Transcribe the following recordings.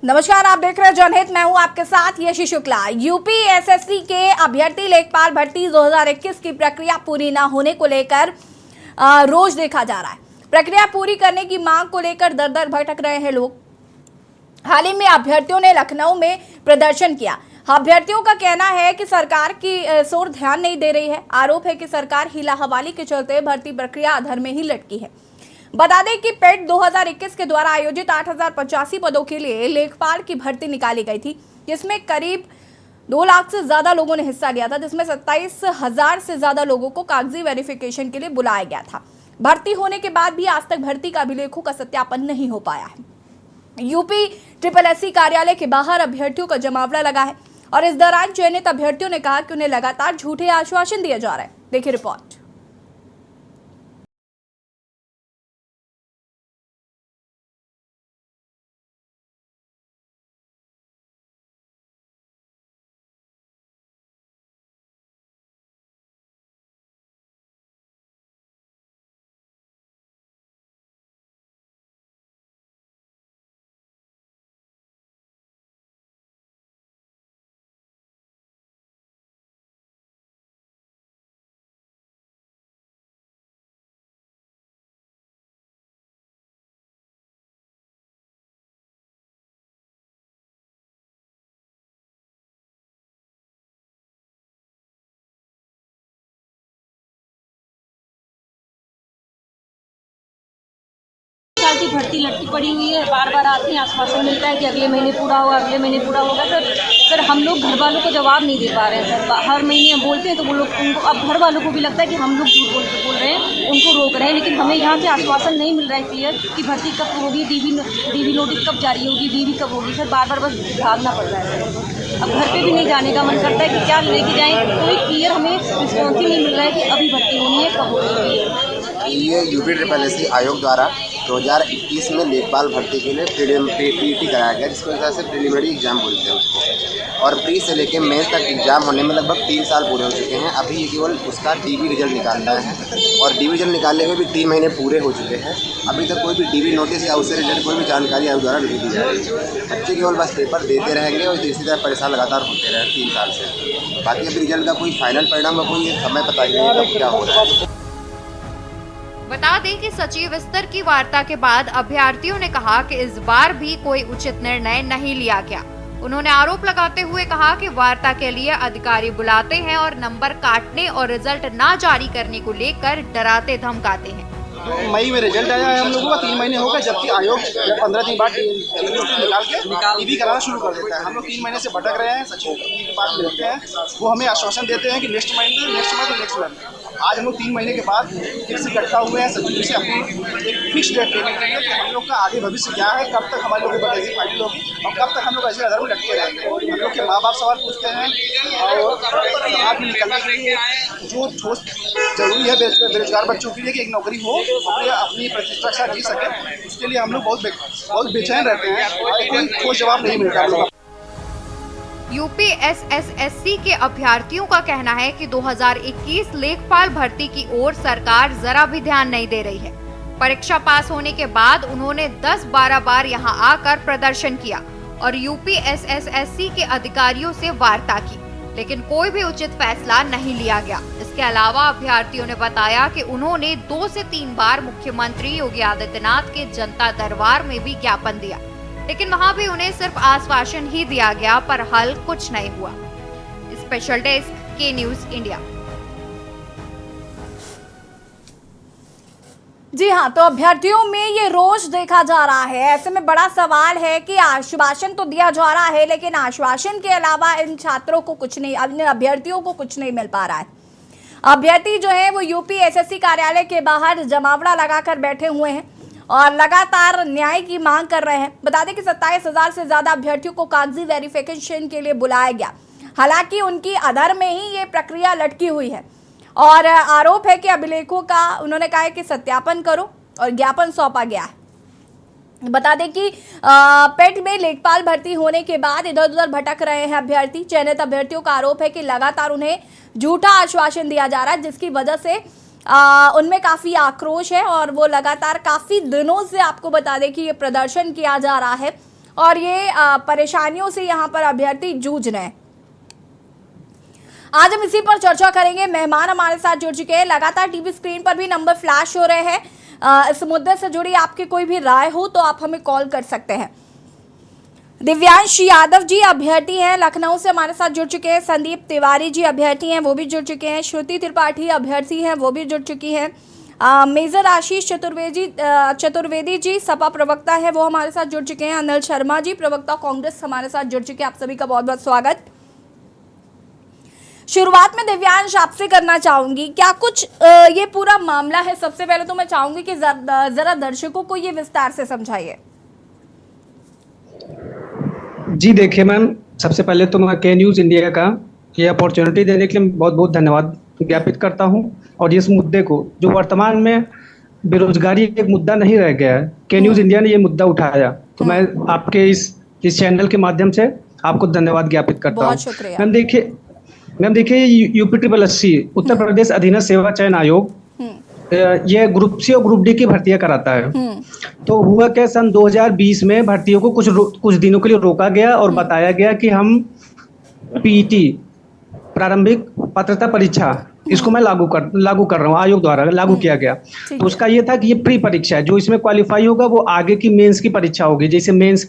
नमस्कार, आप देख रहे हैं जनहित। मैं हूं आपके साथ यशी शुक्ला। यूपी एसएससी के अभ्यर्थी लेखपाल भर्ती 2021 की प्रक्रिया पूरी न होने को लेकर रोष देखा जा रहा है। प्रक्रिया पूरी करने की मांग को लेकर दर दर भटक रहे हैं लोग। हाल ही में अभ्यर्थियों ने लखनऊ में प्रदर्शन किया। अभ्यर्थियों का कहना है कि सरकार की ओर ध्यान नहीं दे रही है। आरोप है कि सरकार हीला हवाली के चलते भर्ती प्रक्रिया अधर में ही लटकी है। बता दें कि पेट 2021 के द्वारा आयोजित 8085 पदों के लिए लेखपाल की भर्ती निकाली गई थी, जिसमें करीब 2 लाख से ज्यादा लोगों ने हिस्सा लिया था, जिसमें 27,000 से ज्यादा लोगों को कागजी वेरिफिकेशन के लिए बुलाया गया था। भर्ती होने के बाद भी आज तक भर्ती का अभिलेखों का सत्यापन नहीं हो पाया है। यूपी SSSC कार्यालय के बाहर अभ्यर्थियों का जमावड़ा लगा है और इस दौरान चयनित अभ्यर्थियों ने कहा कि उन्हें लगातार झूठे आश्वासन दिए जा रहे हैं। देखिए रिपोर्ट। साल की भर्ती लटकी पड़ी हुई है। बार बार आते हैं, आश्वासन मिलता है कि अगले महीने पूरा होगा, अगले महीने पूरा होगा। सर हम लोग घर वालों को जवाब नहीं दे पा रहे हैं। सर हर महीने हम बोलते हैं तो वो लोग उनको, अब घर वालों को भी लगता है कि हम लोग झूठ बोल रहे हैं, उनको रोक रहे हैं, लेकिन हमें यहाँ से आश्वासन नहीं मिल रहा है क्लियर कि भर्ती कब होगी, डीवी नोटिस कब जारी होगी, डीवी कब होगी। सर बार बार बस भागना पड़ रहा है। अब घर पे भी नहीं जाने का मन करता है कि क्या लेके जाएँ। कोई क्लियर हमें रिस्पॉन्स ही नहीं मिल रहा है कि अभी भर्ती होनी है, कब होगी। ये यूपी SSSC आयोग द्वारा 2021 में लेखपाल भर्ती के लिए PET कराया गया, जिसको वजह से प्रिलिमिनरी एग्जाम बोलते हैं उसको। और प्री से लेके मेन तक एग्जाम होने में लगभग 3 साल पूरे हो चुके हैं। अभी ये केवल उसका DV रिजल्ट निकालना है और DV रिजल्ट निकालने में भी 3 महीने पूरे हो चुके हैं। अभी तक कोई भी DV नोटिस या उससे रिलेटेड कोई भी जानकारी आयोग द्वारा नहीं दी जा रही है। बच्चे केवल बस पेपर देते रहेंगे और इसी तरह परेशान लगातार होते रहे 3 साल से। बाकी अभी रिजल्ट का कोई फाइनल परिणाम का कोई समय पता नहीं है क्या हो रहा है। बता दें कि सचिव स्तर की वार्ता के बाद अभ्यर्थियों ने कहा कि इस बार भी कोई उचित निर्णय नहीं लिया गया। उन्होंने आरोप लगाते हुए कहा कि वार्ता के लिए अधिकारी बुलाते हैं और नंबर काटने और रिजल्ट ना जारी करने को लेकर डराते धमकाते हैं। तो मई में रिजल्ट आया है हम लोगों का, 3 महीने हो गए, जबकि आयोग 15 दिन बाद निकाल के DV कराना शुरू कर देता है। हम लोग 3 महीने से भटक रहे हैं। सचिव के पास मिलते हैं, वो हमें आश्वासन देते हैं कि नेक्स्ट मंथ। आज हम लोग 3 महीने के बाद फिर से इकट्ठा हुए हैं। सचिव से अपनी एक फिक्स डेट लेने के लिए कि हम लोग का आगे भविष्य क्या है, कब तक हमारे लोग की भर्ती फाइनल होगी और कब तक हम लोग ऐसे आधार में लटके रहेंगे। हम लोग के माँ बाप सवाल पूछते हैं और समाज में निकलने के लिए जो ठोस जरूरी है बेरोजगार बच्चों के लिए कि एक नौकरी हो, अपनी प्रतिष्ठा के साथ जी सके, उसके लिए हम लोग बहुत बेचैन रहते हैं। कोई ठोस जवाब नहीं मिलता। यूपी SSSC के अभ्यर्थियों का कहना है कि 2021 लेखपाल भर्ती की ओर सरकार जरा भी ध्यान नहीं दे रही है। परीक्षा पास होने के बाद उन्होंने 10-12 बार यहां आकर प्रदर्शन किया और यूपी SSSC के अधिकारियों से वार्ता की, लेकिन कोई भी उचित फैसला नहीं लिया गया। इसके अलावा अभ्यर्थियों ने बताया कि उन्होंने 2 से 3 बार मुख्यमंत्री योगी आदित्यनाथ के जनता दरबार में भी ज्ञापन दिया, लेकिन वहां भी उन्हें सिर्फ आश्वासन ही दिया गया, पर हल कुछ नहीं हुआ। स्पेशल डेस्क के न्यूज इंडिया। जी हाँ, तो अभ्यर्थियों में ये रोष देखा जा रहा है। ऐसे में बड़ा सवाल है कि आश्वासन तो दिया जा रहा है, लेकिन आश्वासन के अलावा इन छात्रों को कुछ नहीं, इन अभ्यर्थियों को कुछ नहीं मिल पा रहा है। अभ्यर्थी जो है वो यूपी SSC कार्यालय के बाहर जमावड़ा लगाकर बैठे हुए हैं और लगातार न्याय की मांग कर रहे हैं। बता दें कि 27,000 से ज्यादा अभ्यर्थियों को कागजी वेरिफिकेशन के लिए बुलाया गया। हालांकि उनकी अधर में ही ये प्रक्रिया लटकी हुई है और आरोप है कि अभिलेखों का उन्होंने कहा है कि सत्यापन करो और ज्ञापन सौंपा गया है। बता दें कि पेट में लेखपाल भर्ती होने के बाद इधर उधर भटक रहे हैं अभ्यर्थी। चयनित अभ्यर्थियों का आरोप है कि लगातार उन्हें झूठा आश्वासन दिया जा रहा है, जिसकी वजह से उनमें काफ़ी आक्रोश है और वो लगातार काफ़ी दिनों से, आपको बता दें कि ये प्रदर्शन किया जा रहा है और ये परेशानियों से यहाँ पर अभ्यर्थी जूझ रहे हैं। आज हम इसी पर चर्चा करेंगे। मेहमान हमारे साथ जुड़ चुके हैं। लगातार टीवी स्क्रीन पर भी नंबर फ्लैश हो रहे हैं। इस मुद्दे से जुड़ी आपकी कोई भी राय हो तो आप हमें कॉल कर सकते हैं। दिव्यांश यादव जी अभ्यर्थी हैं, लखनऊ से हमारे साथ जुड़ चुके हैं। संदीप तिवारी जी अभ्यर्थी हैं, वो भी जुड़ चुके हैं। श्रुति त्रिपाठी अभ्यर्थी हैं, वो भी जुड़ चुकी हैं। मेजर आशीष चतुर्वेदी जी सपा प्रवक्ता है, वो हमारे साथ जुड़ चुके हैं। अनिल शर्मा जी प्रवक्ता कांग्रेस हमारे साथ जुड़ चुके हैं। आप सभी का बहुत बहुत स्वागत। शुरुआत में दिव्यांश आपसे करना चाहूंगी, क्या कुछ ये पूरा मामला है? सबसे पहले तो मैं चाहूंगी कि जरा दर्शकों को ये विस्तार से समझाइए। जी देखिए मैम, सबसे पहले तो मैं के न्यूज़ इंडिया का ये अपॉर्चुनिटी देने के लिए बहुत बहुत धन्यवाद ज्ञापित करता हूं। और इस मुद्दे को जो वर्तमान में बेरोजगारी एक मुद्दा नहीं रह गया है, के न्यूज़ इंडिया ने ये मुद्दा उठाया, तो मैं आपके इस चैनल के माध्यम से आपको धन्यवाद ज्ञापित करता हूँ। मैम देखिए यूपी 80 उत्तर प्रदेश अधीनस्थ सेवा चयन आयोग ये ग्रुप सी और ग्रुप डी की भर्तियां कराता है। तो हुआ क्या, सन 2020 में भर्तियों को कुछ दिनों के लिए रोका गया और बताया गया कि हम पीईटी प्रारंभिक पात्रता परीक्षा इसको मैं लागू कर रहा हूँ, आयोग द्वारा लागू किया गया। तो उसका ये था कि ये प्री परीक्षा है, जो इसमें क्वालिफाई होगा वो आगे की मेंस की परीक्षा होगी। जैसे मेंस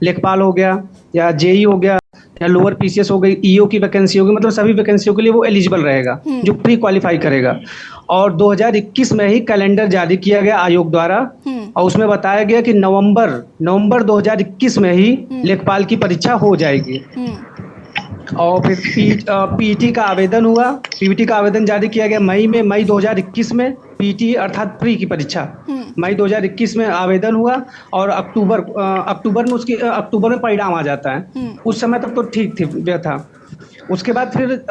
लेखपाल हो गया या जेई हो गया या लोअर पीसीएस हो गई, ईओ की वैकेंसी होगी, मतलब सभी वैकेंसियों के लिए वो एलिजिबल रहेगा जो प्री क्वालिफाई करेगा। और 2021 में ही कैलेंडर जारी किया गया आयोग द्वारा और उसमें बताया गया कि नवंबर 2021 में ही लेखपाल की परीक्षा हो जाएगी। और फिर पीईटी का आवेदन हुआ, पीईटी का आवेदन जारी किया गया मई 2021 में। पीईटी अर्थात प्री की परीक्षा मई 2021 में आवेदन हुआ और अक्टूबर में परिणाम आ जाता है। उस समय तक तो ठीक था। उसके बाद फिर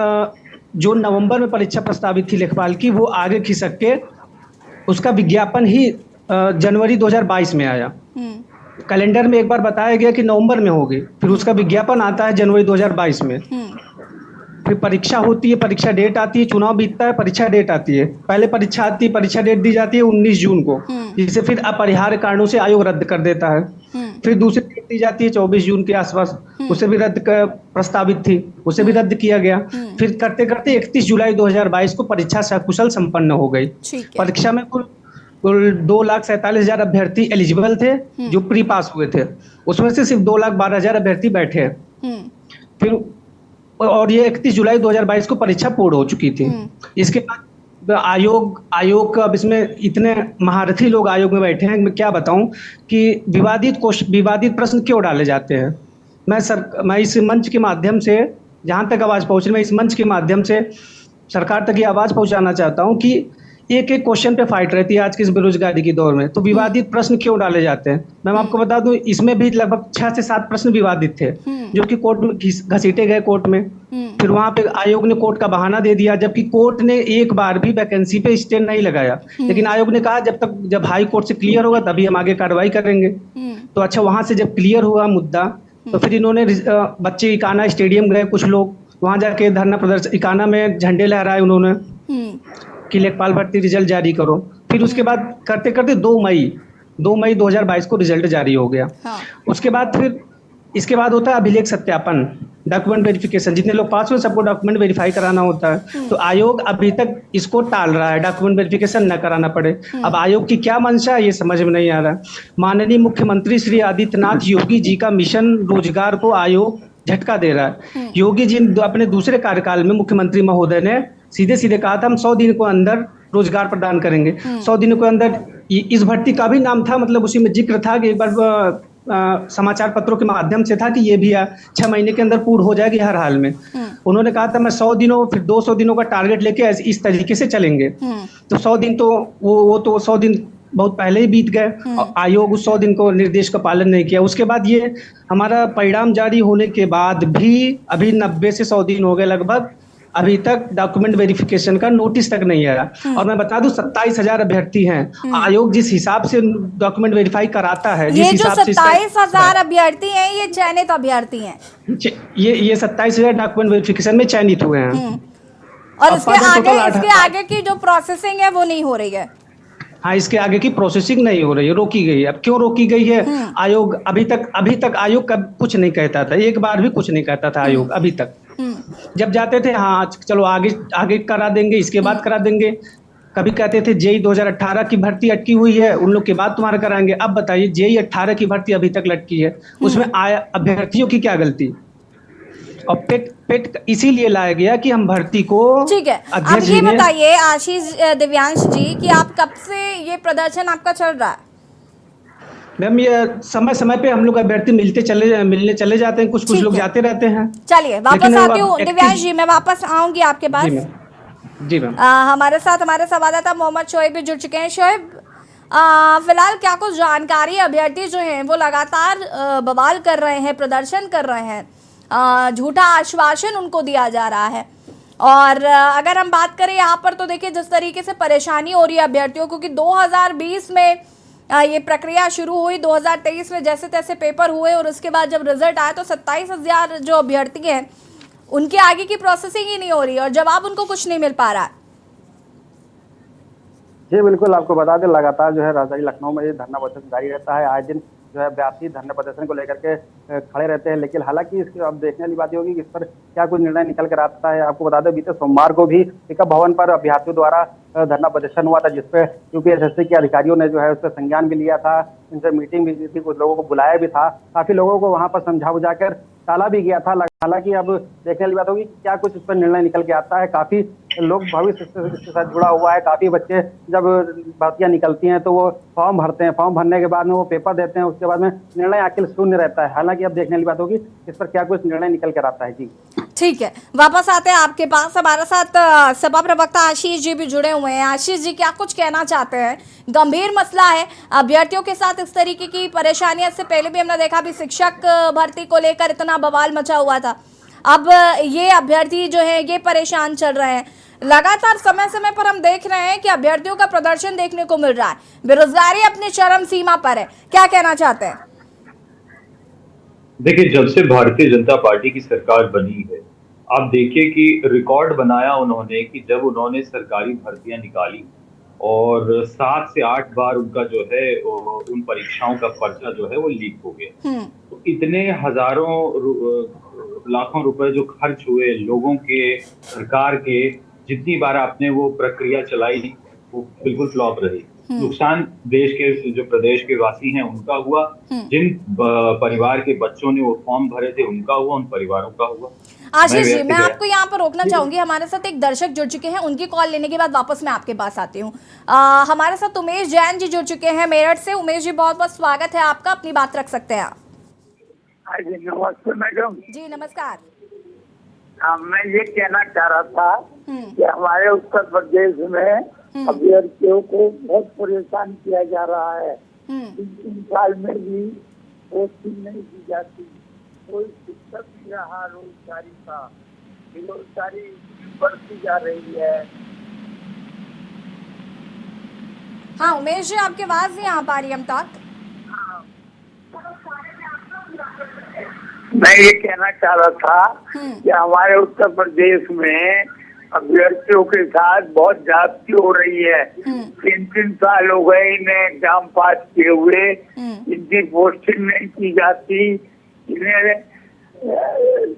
जो नवंबर में परीक्षा प्रस्तावित थी लेखपाल की, वो आगे खिसक के उसका विज्ञापन ही जनवरी 2022 में आया। कैलेंडर में एक बार बताया गया कि नवंबर में होगी, फिर उसका विज्ञापन आता है जनवरी 2022 में। फिर परीक्षा होती है, परीक्षा डेट आती है, चुनाव बीतता है, परीक्षा डेट आती है। पहले परीक्षा आती है, परीक्षा डेट दी जाती है 19 जून को, जिसे फिर अपरिहार्य कारणों से आयोग रद्द कर देता है। फिर दूसरी डेट दी जाती है 24 जून के आसपास, उसे भी रद्द प्रस्तावित थी, उसे भी रद्द किया गया। फिर करते करते 31 जुलाई 2022 को परीक्षा सकुशल संपन्न हो गई। परीक्षा में कुल 2,47,000 अभ्यर्थी एलिजिबल थे जो प्री पास हुए थे, उसमें से सिर्फ 2,12,000 अभ्यर्थी बैठे हैं। फिर और ये 31 जुलाई 2022 को परीक्षा पूर्ण हो चुकी थी। इसके बाद आयोग अब इसमें इतने महारथी लोग आयोग में बैठे हैं, मैं क्या बताऊं कि विवादित प्रश्न क्यों डाले जाते हैं। मैं इस मंच के माध्यम से, जहां तक आवाज पहुंच रही, मैं इस मंच के माध्यम से सरकार तक ये आवाज पहुंचाना चाहता हूं कि एक क्वेश्चन पे फाइट रहती है आज के इस बेरोजगारी के दौर में। तो विवादित प्रश्न क्यों डाले जाते हैं? मैं आपको बता दूं, इसमें भी लगभग 6 से 7 प्रश्न विवादित थे जो कि कोर्ट में घसीटे गए कोर्ट में। फिर वहां पे आयोग ने कोर्ट का बहाना दे दिया, जबकि कोर्ट ने एक बार भी वैकेंसी पे स्टे नहीं लगाया। लेकिन आयोग ने कहा जब हाई कोर्ट से क्लियर होगा तभी हम आगे कार्रवाई करेंगे। तो अच्छा, वहां से जब क्लियर हुआ मुद्दा तो फिर इन्होंने बच्चे इकाना स्टेडियम गए, कुछ लोग वहां जाके धरना प्रदर्शन, इकाना में झंडे लहराए उन्होंने कि लेखपाल भर्ती रिजल्ट जारी करो। फिर उसके बाद करते करते 2 मई 2022 को रिजल्ट जारी हो गया। उसके बाद फिर इसके बाद होता है अभिलेख सत्यापन, डॉक्यूमेंट वेरिफिकेशन। जितने लोग पास हुए सबको डॉक्यूमेंट वेरीफाई कराना होता है। तो आयोग अभी तक इसको टाल रहा है, डॉक्यूमेंट वेरिफिकेशन न कराना पड़े। अब आयोग की क्या मंशा है ये समझ में नहीं आ रहा। माननीय मुख्यमंत्री श्री आदित्यनाथ योगी जी का मिशन रोजगार को आयोग झटका दे रहा है। योगी जी अपने दूसरे कार्यकाल में मुख्यमंत्री महोदय ने सीधे कहा था हम 100 दिन को अंदर रोजगार प्रदान करेंगे। 100 दिनों के अंदर इस भर्ती का भी नाम था, मतलब उसी में जिक्र था कि एक बार समाचार पत्रों के माध्यम से था कि ये भी 6 महीने के अंदर पूर्ण हो जाएगी हर हाल में। उन्होंने कहा था मैं 100 दिनों फिर 200 दिनों का टारगेट लेके इस तरीके से चलेंगे। तो 100 दिन तो वो तो 100 दिन बहुत पहले ही बीत गए और आयोग उस 100 दिन को निर्देश का पालन नहीं किया। उसके बाद ये हमारा परिणाम जारी होने के बाद भी अभी 90 से 100 दिन हो गए लगभग, अभी तक डॉक्यूमेंट वेरिफिकेशन का नोटिस तक नहीं आया। और मैं बता दूं 27,000 अभ्यर्थी हैं। आयोग जिस हिसाब से डॉक्यूमेंट वेरीफाई कराता है, ये जो 27,000 अभ्यर्थी हैं ये चयनित अभ्यर्थी हैं। ये 27,000 डॉक्यूमेंट वेरिफिकेशन में चयनित हुए हैं। और इसके आगे की जो प्रोसेसिंग है वो नहीं हो रही है। हाँ, इसके आगे की प्रोसेसिंग नहीं हो रही है, रोकी गई है। अब क्यों रोकी गई है? आयोग अभी तक आयोग का कुछ नहीं कहता था, एक बार भी कुछ नहीं कहता था आयोग अभी तक। जब जाते थे, हाँ चलो आगे आगे करा देंगे, इसके बाद करा देंगे। कभी कहते थे जेई 2018 की भर्ती अटकी हुई है, उन लोग के बाद तुम्हारा कराएंगे। अब बताइए, जेई 18 की भर्ती अभी तक लटकी है, उसमें अभ्यर्थियों की क्या गलती? और पेट इसीलिए लाया गया कि हम भर्ती को, ठीक है। अब ये बताइए आशीष दिव्यांश जी कि आप कब से ये प्रदर्शन आपका चल रहा है? मैम, ये समय समय पे हम लोग अभ्यर्थी मिलने चले जाते हैं, कुछ लोग जाते रहते हैं। चलिए वापस आती हूँ दिव्यांश जी, मैं वापस आऊंगी आपके पास। जी मैम। हमारे साथ हमारे संवाददाता मोहम्मद शोएब भी जुड़ चुके हैं। शोएब, फिलहाल क्या कुछ जानकारी? अभ्यर्थी जो हैं वो लगातार बवाल कर रहे हैं, प्रदर्शन कर रहे हैं, झूठा आश्वासन उनको दिया जा रहा है। और अगर हम बात करें यहाँ पर तो देखिए जिस तरीके से परेशानी हो रही है अभ्यर्थियों को कि 2020 में ये प्रक्रिया शुरू हुई, 2023 में जैसे तैसे पेपर हुए और उसके बाद जब रिजल्ट आया तो 27,000 जो अभ्यर्थी हैं उनके आगे की प्रोसेसिंग ही नहीं हो रही और जवाब उनको कुछ नहीं मिल पा रहा है। जी बिल्कुल, आपको बता दें लगातार जो है राजधानी लखनऊ में ये धरना प्रदर्शन जारी रहता है। आए दिन जो है अभ्यर्थी धरना प्रदर्शन को लेकर के खड़े रहते हैं, लेकिन हालांकि इसकी अब देखने वाली बात होगी कि इस पर क्या कुछ निर्णय निकल कर आता है। आपको बता दें बीते सोमवार को भी टिकट भवन पर अभ्यर्थियों द्वारा धरना प्रदर्शन हुआ था, जिसपे यूपीएसएससी के अधिकारियों ने जो है उस पर संज्ञान भी लिया था, इनसे मीटिंग भी की थी, कुछ लोगों को बुलाया भी था, काफी लोगों को वहां पर समझा बुझाकर टाला भी गया था। हालांकि अब देखने वाली बात होगी क्या कुछ इस पर निर्णय निकल के आता है। काफी लोग भविष्य इसके साथ जुड़ा हुआ है। काफी बच्चे जब भर्तियां निकलती हैं तो वो फॉर्म भरते हैं, फॉर्म भरने के बाद में वो पेपर देते हैं, उसके बाद में निर्णय आखिर शून्य रहता है। हालांकि अब देखने वाली बात होगी इस पर क्या कुछ निर्णय निकल कर आता है। जी ठीक है, वापस आते हैं आपके पास। हमारे साथ सपा प्रवक्ता आशीष जी भी जुड़े हुए हैं। आशीष जी, क्या कुछ कहना चाहते हैं? गंभीर मसला है अभ्यर्थियों के साथ इस तरीके की परेशानियां। इससे पहले भी हमने देखा भी शिक्षक भर्ती को लेकर इतना बवाल मचा हुआ था। अब ये अभ्यर्थी जो है ये परेशान चल रहे हैं। लगातार समय समय पर हम देख रहे हैं कि अभ्यर्थियों का प्रदर्शन देखने को मिल रहा है। बेरोजगारी अपनी चरम सीमा पर है, क्या कहना चाहते हैं? देखिए, जब से भारतीय जनता पार्टी की सरकार बनी है, आप देखिए कि रिकॉर्ड बनाया उन्होंने कि जब उन्होंने सरकारी भर्तियां निकाली और 7 से 8 बार उनका जो है उन परीक्षाओं का पर्चा जो है वो लीक हो गया। तो इतने हजारों लाखों रुपए जो खर्च हुए लोगों के, सरकार के, जितनी बार आपने वो प्रक्रिया चलाई वो बिल्कुल फ्लॉप रही। नुकसान देश के जो प्रदेश के वासी हैं उनका हुआ, जिन परिवार के बच्चों ने वो फॉर्म भरे थे उनका हुआ, उन परिवारों का हुआ। आशीष जी, मैं आपको यहाँ पर रोकना चाहूंगी। हमारे साथ एक दर्शक जुड़ चुके हैं, उनकी कॉल लेने के बाद वापस मैं आपके पास आती हूँ। हमारे साथ उमेश जैन जी जुड़ चुके हैं मेरठ से। उमेश जी, बहुत बहुत स्वागत है आपका, अपनी बात रख सकते हैं आप। नमस्ते मैडम जी नमस्कार। मैं ये कहना चाह रहा था कि हमारे उत्तर प्रदेश में अभ्यर्थियों को बहुत परेशान किया जा रहा है। 3 साल में भी पोस्टिंग नहीं दी जाती, कोई शिक्षक नहीं रहा, रोजगारी का, बेरोजगारी बढ़ती जा रही है। हाँ उमेश जी, आपकी आवाज नहीं आ पा रही हम तक। मैं ये कहना चाह रहा था कि हमारे उत्तर प्रदेश में अभ्यर्थियों के साथ बहुत ज्यादती हो रही है। 3 साल हो गए इन्हें एग्जाम पास किए हुए, इनकी पोस्टिंग नहीं की जाती, इन्हें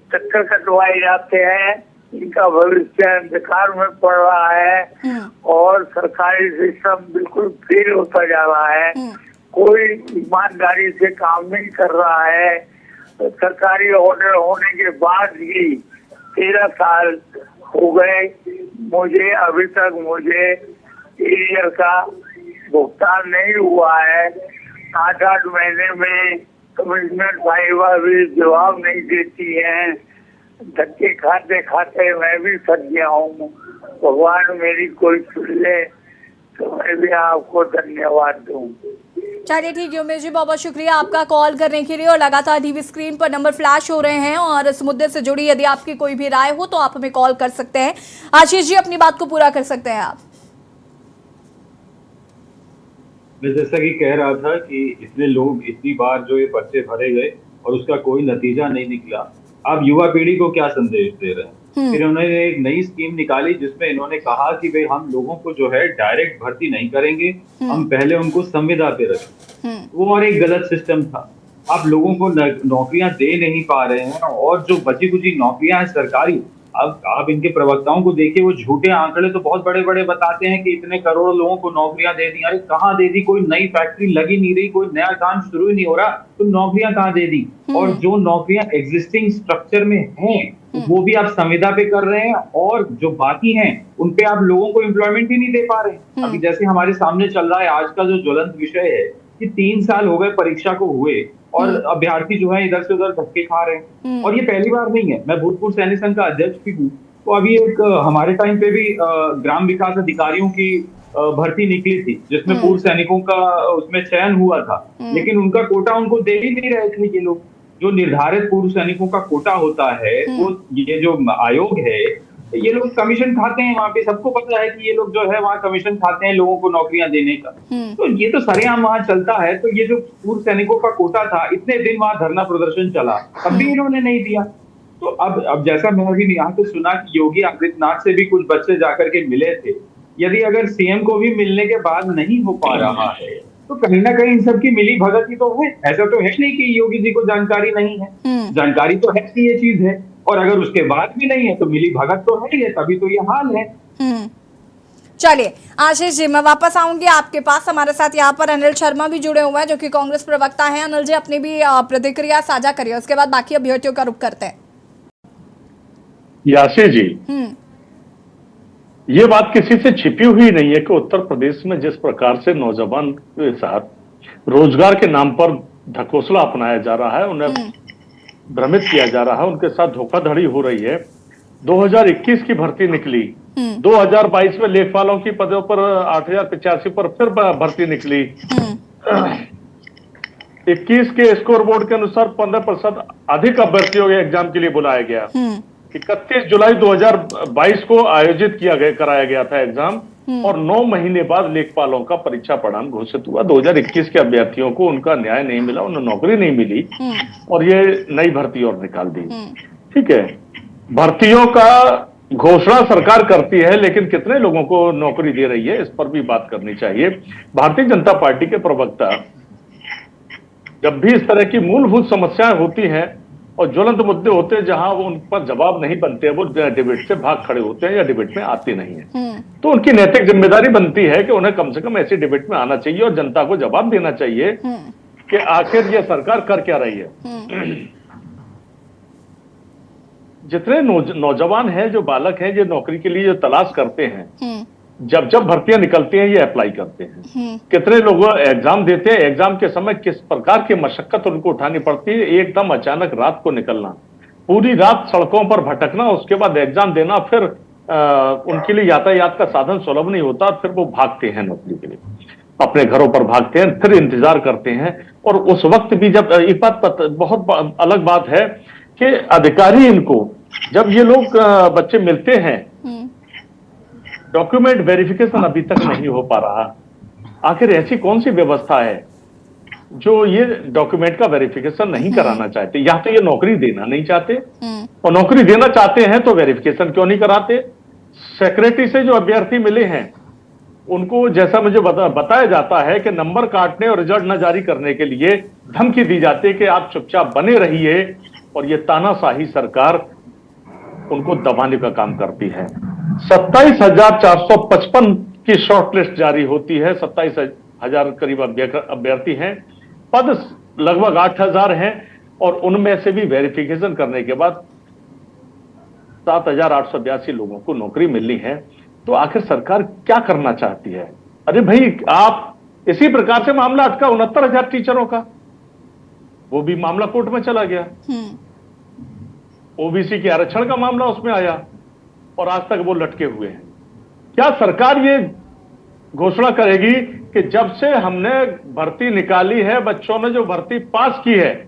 चक्कर कटवाए जाते हैं, इनका भविष्य अंधकार में पड़ रहा है और सरकारी सिस्टम बिल्कुल फेल होता जा रहा है। कोई ईमानदारी से काम नहीं कर रहा है। सरकारी ऑर्डर होने के बाद भी 13 साल हो गए, मुझे अभी तक एरियर का भुगतान नहीं हुआ है। 8-8 महीने में कमिश्नर साहिबा भी जवाब नहीं देती हैं। धक्के खाते खाते मैं भी थक गया हूँ। भगवान मेरी कोई सुन ले तो मैं भी आपको धन्यवाद दूँ। चलिए ठीक है उमेश जी, बहुत बहुत शुक्रिया आपका कॉल करने के लिए। और लगातार टीवी स्क्रीन पर नंबर फ्लैश हो रहे हैं और इस मुद्दे से जुड़ी यदि आपकी कोई भी राय हो तो आप हमें कॉल कर सकते हैं। आशीष जी, अपनी बात को पूरा कर सकते हैं आप। मैं जैसा कि कह रहा था कि इतने लोग इतनी बार जो ये पर्चे भरे गए और उसका कोई नतीजा नहीं निकला, आप युवा पीढ़ी को क्या संदेश दे रहे हैं? फिर उन्होंने एक नई स्कीम निकाली जिसमें इन्होंने कहा कि भाई हम लोगों को जो है डायरेक्ट भर्ती नहीं करेंगे, हम पहले उनको संविदा पे रखें। वो और एक गलत सिस्टम था। आप लोगों को नौकरियां दे नहीं पा रहे हैं, और जो बची कुची नौकरियां हैं सरकारी, अब आप इनके प्रवक्ताओं को देखिए, वो झूठे आंकड़े तो बहुत बड़े बड़े बताते हैं कि इतने करोड़ लोगों को नौकरियां दे दी। अरे कहाँ दे दी? कोई नई फैक्ट्री लगी नहीं रही, कोई नया काम शुरू ही नहीं हो रहा, तो नौकरियां कहाँ दे दी? और जो नौकरियां एग्जिस्टिंग स्ट्रक्चर में हैं वो भी आप संविदा पे कर रहे हैं, और जो बाकी हैं उन पे आप लोगों को एम्प्लॉयमेंट ही नहीं दे पा रहे। अभी जैसे हमारे सामने चल रहा है आज का जो ज्वलंत विषय है कि 3 साल हो गए परीक्षा को हुए और अभ्यर्थी जो है इधर से उधर धक्के खा रहे हैं। और ये पहली बार नहीं है। मैं भूतपूर्व सैनिक संघ का अध्यक्ष भी हूँ, तो अभी एक हमारे टाइम पे भी ग्राम विकास अधिकारियों की भर्ती निकली थी जिसमें पूर्व सैनिकों का उसमें चयन हुआ था, लेकिन उनका कोटा उनको दे ही नहीं रहे थे ये लोग। जो निर्धारित पूर्व सैनिकों का कोटा होता है, वो ये जो आयोग है, ये लोग कमीशन खाते हैं वहां पे। सबको पता है कि ये लोग जो है वहाँ कमीशन खाते हैं लोगों को नौकरियां देने का। तो ये तो सरेआम वहां चलता है। तो ये जो पूर्व सैनिकों का कोटा था, इतने दिन वहां धरना प्रदर्शन चला, तब भी इन्होंने नहीं दिया। तो अब जैसा मैं अभी यहाँ पे सुना कि योगी आदित्यनाथ से भी कुछ बच्चे जाकर के मिले थे, यदि अगर सीएम को भी मिलने के बाद नहीं हो पा रहा है तो कहीं ना कहीं इन सबकी मिली भगत ही तो है। ऐसा तो है नहीं कि योगी जी को जानकारी नहीं है, जानकारी तो है कि ये चीज है, और अगर उसके बाद भी नहीं है तो मिली भगत तो है ही है, तभी तो ये हाल है। चलिए आशीष जी, मैं वापस आऊंगी आपके पास। हमारे साथ यहाँ पर अनिल शर्मा भी जुड़े हुए हैं जो कि कांग्रेस प्रवक्ता हैं। अनिल जी, अपनी भी प्रतिक्रिया साझा करिए, उसके बाद बाकी अभ्यर्थियों का रुख करते हैं। आशीष जी, ये बात किसी से छिपी हुई नहीं है कि उत्तर प्रदेश में जिस प्रकार से नौजवान के साथ रोजगार के नाम पर ढकोसला अपनाया जा रहा है, उन्हें भ्रमित किया जा रहा है, उनके साथ धोखाधड़ी हो रही है। 2021 की भर्ती निकली, 2022 में लेखपालों की पदों पर 8085 पर फिर भर्ती निकली। 21 के स्कोर बोर्ड के अनुसार 15% अधिक अभ्यर्थियों के एग्जाम के लिए बुलाया गया। 31 जुलाई 2022 को आयोजित कराया गया था एग्जाम, और 9 महीने बाद लेखपालों का परीक्षा परिणाम घोषित हुआ। 2021 के अभ्यर्थियों को उनका न्याय नहीं मिला, उन्हें नौकरी नहीं मिली, और ये नई भर्ती और निकाल दी। ठीक है, भर्तियों का घोषणा सरकार करती है, लेकिन कितने लोगों को नौकरी दे रही है, इस पर भी बात करनी चाहिए। भारतीय जनता पार्टी के प्रवक्ता जब भी इस तरह की मूलभूत समस्याएं होती हैं और ज्वलंत मुद्दे होते हैं जहां वो उन पर जवाब नहीं बनते हैं, वो डिबेट से भाग खड़े होते हैं या डिबेट में आते नहीं है। तो उनकी नैतिक जिम्मेदारी बनती है कि उन्हें कम से कम ऐसी डिबेट में आना चाहिए और जनता को जवाब देना चाहिए कि आखिर ये सरकार कर क्या रही है। जितने नौजवान हैं, जो बालक हैं, जो नौकरी के लिए जो तलाश करते हैं, जब भर्तियां निकलती हैं ये अप्लाई करते हैं। कितने लोग एग्जाम देते हैं, एग्जाम के समय किस प्रकार की मशक्कत उनको उठानी पड़ती है। एकदम अचानक रात को निकलना, पूरी रात सड़कों पर भटकना, उसके बाद एग्जाम देना, फिर उनके लिए यातायात का साधन सुलभ नहीं होता, फिर वो भागते हैं नौकरी के लिए, अपने घरों पर भागते हैं, फिर इंतजार करते हैं। और उस वक्त भी जब एक बात बहुत अलग बात है कि अधिकारी इनको, जब ये लोग बच्चे मिलते हैं, डॉक्यूमेंट वेरिफिकेशन अभी तक नहीं हो पा रहा। आखिर ऐसी कौन सी व्यवस्था है जो ये डॉक्यूमेंट का वेरिफिकेशन नहीं कराना चाहते? या तो ये नौकरी देना नहीं चाहते, और नौकरी देना चाहते हैं तो वेरिफिकेशन क्यों नहीं कराते? सेक्रेटरी से जो अभ्यर्थी मिले हैं उनको, जैसा मुझे बताया जाता है कि नंबर काटने और रिजल्ट न जारी करने के लिए धमकी दी जाती है कि आप चुपचाप बने रहिए, और ये तानाशाही सरकार उनको दबाने का काम करती है। 27,455 की शॉर्ट लिस्ट जारी होती है, 27,000 करीब अभ्यर्थी हैं, पद लगभग 8,000 हैं, और उनमें से भी वेरिफिकेशन करने के बाद 7,882 लोगों को नौकरी मिलनी है। तो आखिर सरकार क्या करना चाहती है? अरे भाई, आप इसी प्रकार से मामला अटका 69,000 टीचरों का, वो भी मामला कोर्ट में चला गया। ओबीसी के आरक्षण का मामला उसमें आया, और आज तक वो लटके हुए हैं। क्या सरकार ये घोषणा करेगी कि जब से हमने भर्ती निकाली है, बच्चों ने जो भर्ती पास की है,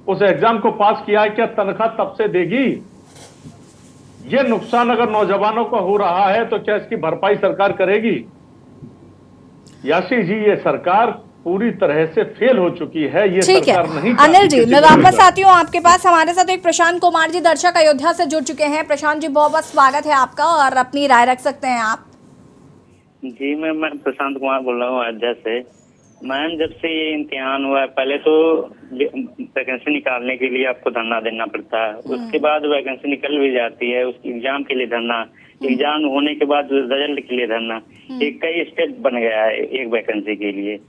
उस एग्जाम को पास किया है, क्या तनख्वाह तब से देगी? ये नुकसान अगर नौजवानों को हो रहा है तो क्या इसकी भरपाई सरकार करेगी? याशी जी, ये सरकार पूरी तरह से फेल हो चुकी है। ये ठीक है सरकार नहीं अनिल जी, चाहती मैं कि वापस आती हूँ आपके पास। हमारे साथ एक प्रशांत कुमार जी दर्शक अयोध्या से जुड़ चुके हैं। प्रशांत जी, बहुत बहुत स्वागत है आपका और अपनी राय रख सकते हैं आप। जी मैं प्रशांत कुमार बोल रहा हूँ अयोध्या से। मैम, जब से ये इम्तिहान हुआ है, पहले तो वैकेंसी निकालने के लिए आपको धरना देना पड़ता है, उसके बाद वैकेंसी निकल भी जाती है, उसकी एग्जाम के लिए धरना, एग्जाम होने के बाद रिजल्ट के लिए धरना, ये कई स्टेप बन गया है एक वैकेंसी के लिए।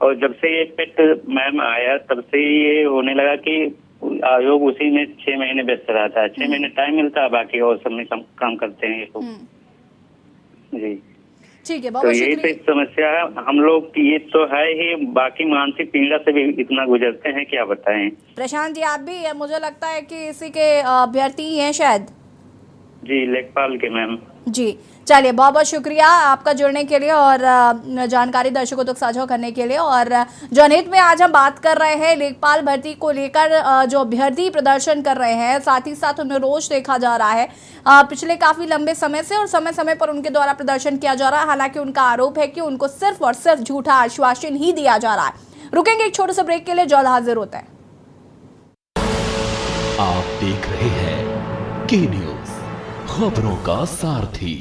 और जब से ये पेट मैम आया तब से ये होने लगा कि आयोग उसी में 6 महीने व्यस्त रहता है, 6 महीने टाइम मिलता है, बाकी और सब में काम करते हैं ये लोग। जी ठीक है, तो बहुत यही तो शुक्रिया। एक समस्या है हम लोग की, ये तो है ही, बाकी मानसिक पीड़ा से भी इतना गुजरते हैं, क्या बताएं। प्रशांत जी, आप भी, मुझे लगता है कि इसी के अभ्यर्थी हैं शायद। जी, लेखपाल के मैम। जी, चलिए, बहुत बहुत शुक्रिया आपका जुड़ने के लिए और जानकारी दर्शकों तक साझा करने के लिए। और जनहित में आज हम बात कर रहे हैं लेखपाल भर्ती को लेकर। जो अभ्यर्थी प्रदर्शन कर रहे हैं, साथ ही साथ उन्हें रोष देखा जा रहा है पिछले काफी लंबे समय से, और समय समय पर उनके द्वारा प्रदर्शन किया जा रहा है। हालांकि उनका आरोप है कि उनको सिर्फ और सिर्फ झूठा आश्वासन ही दिया जा रहा है। रुकेंगे एक छोटे से ब्रेक के लिए, जल्द हाजिर होते हैं। आप देख रहे हैं के न्यूज, खबरों का सारथी।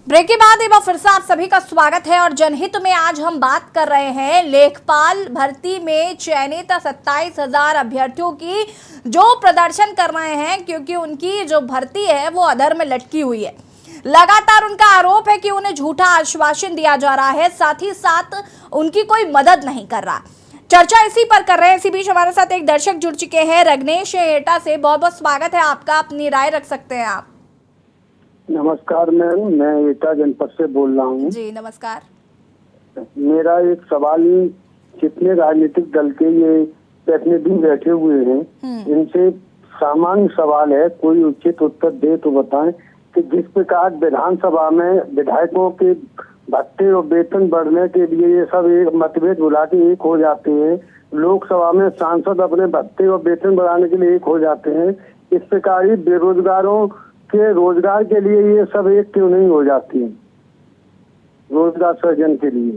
ब्रेक के बाद एक बार फिर से आप सभी का स्वागत है। और जनहित में आज हम बात कर रहे हैं लेखपाल भर्ती में चयनित 27,000 अभ्यर्थियों की जो प्रदर्शन कर रहे हैं, क्योंकि उनकी जो भर्ती है वो अधर में लटकी हुई है। लगातार उनका आरोप है कि उन्हें झूठा आश्वासन दिया जा रहा है, साथ ही साथ उनकी कोई मदद नहीं कर रहा। चर्चा इसी पर कर रहे हैं। इसी बीच हमारे साथ एक दर्शक जुड़ चुके हैं रग्नेश एटा से। बहुत बहुत स्वागत है आपका, अपनी राय रख सकते हैं आप। नमस्कार मैम, मैं एटा जनपद से बोल रहा हूँ। जी नमस्कार। मेरा एक सवाल, जितने राजनीतिक दल के ये प्रतिनिधि बैठे हुए हैं, इनसे सामान्य सवाल है, कोई उचित उत्तर दे तो बताएं कि जिस प्रकार विधानसभा में विधायकों के भत्ते और वेतन बढ़ने के लिए ये सब एक मतभेद बुला के एक हो जाते हैं, लोकसभा में सांसद अपने भत्ते और वेतन बढ़ाने के लिए एक हो जाते हैं, इस प्रकार ही बेरोजगारों के रोजगार के लिए ये सब एक क्यों नहीं हो जाती है, रोजगार सृजन के लिए?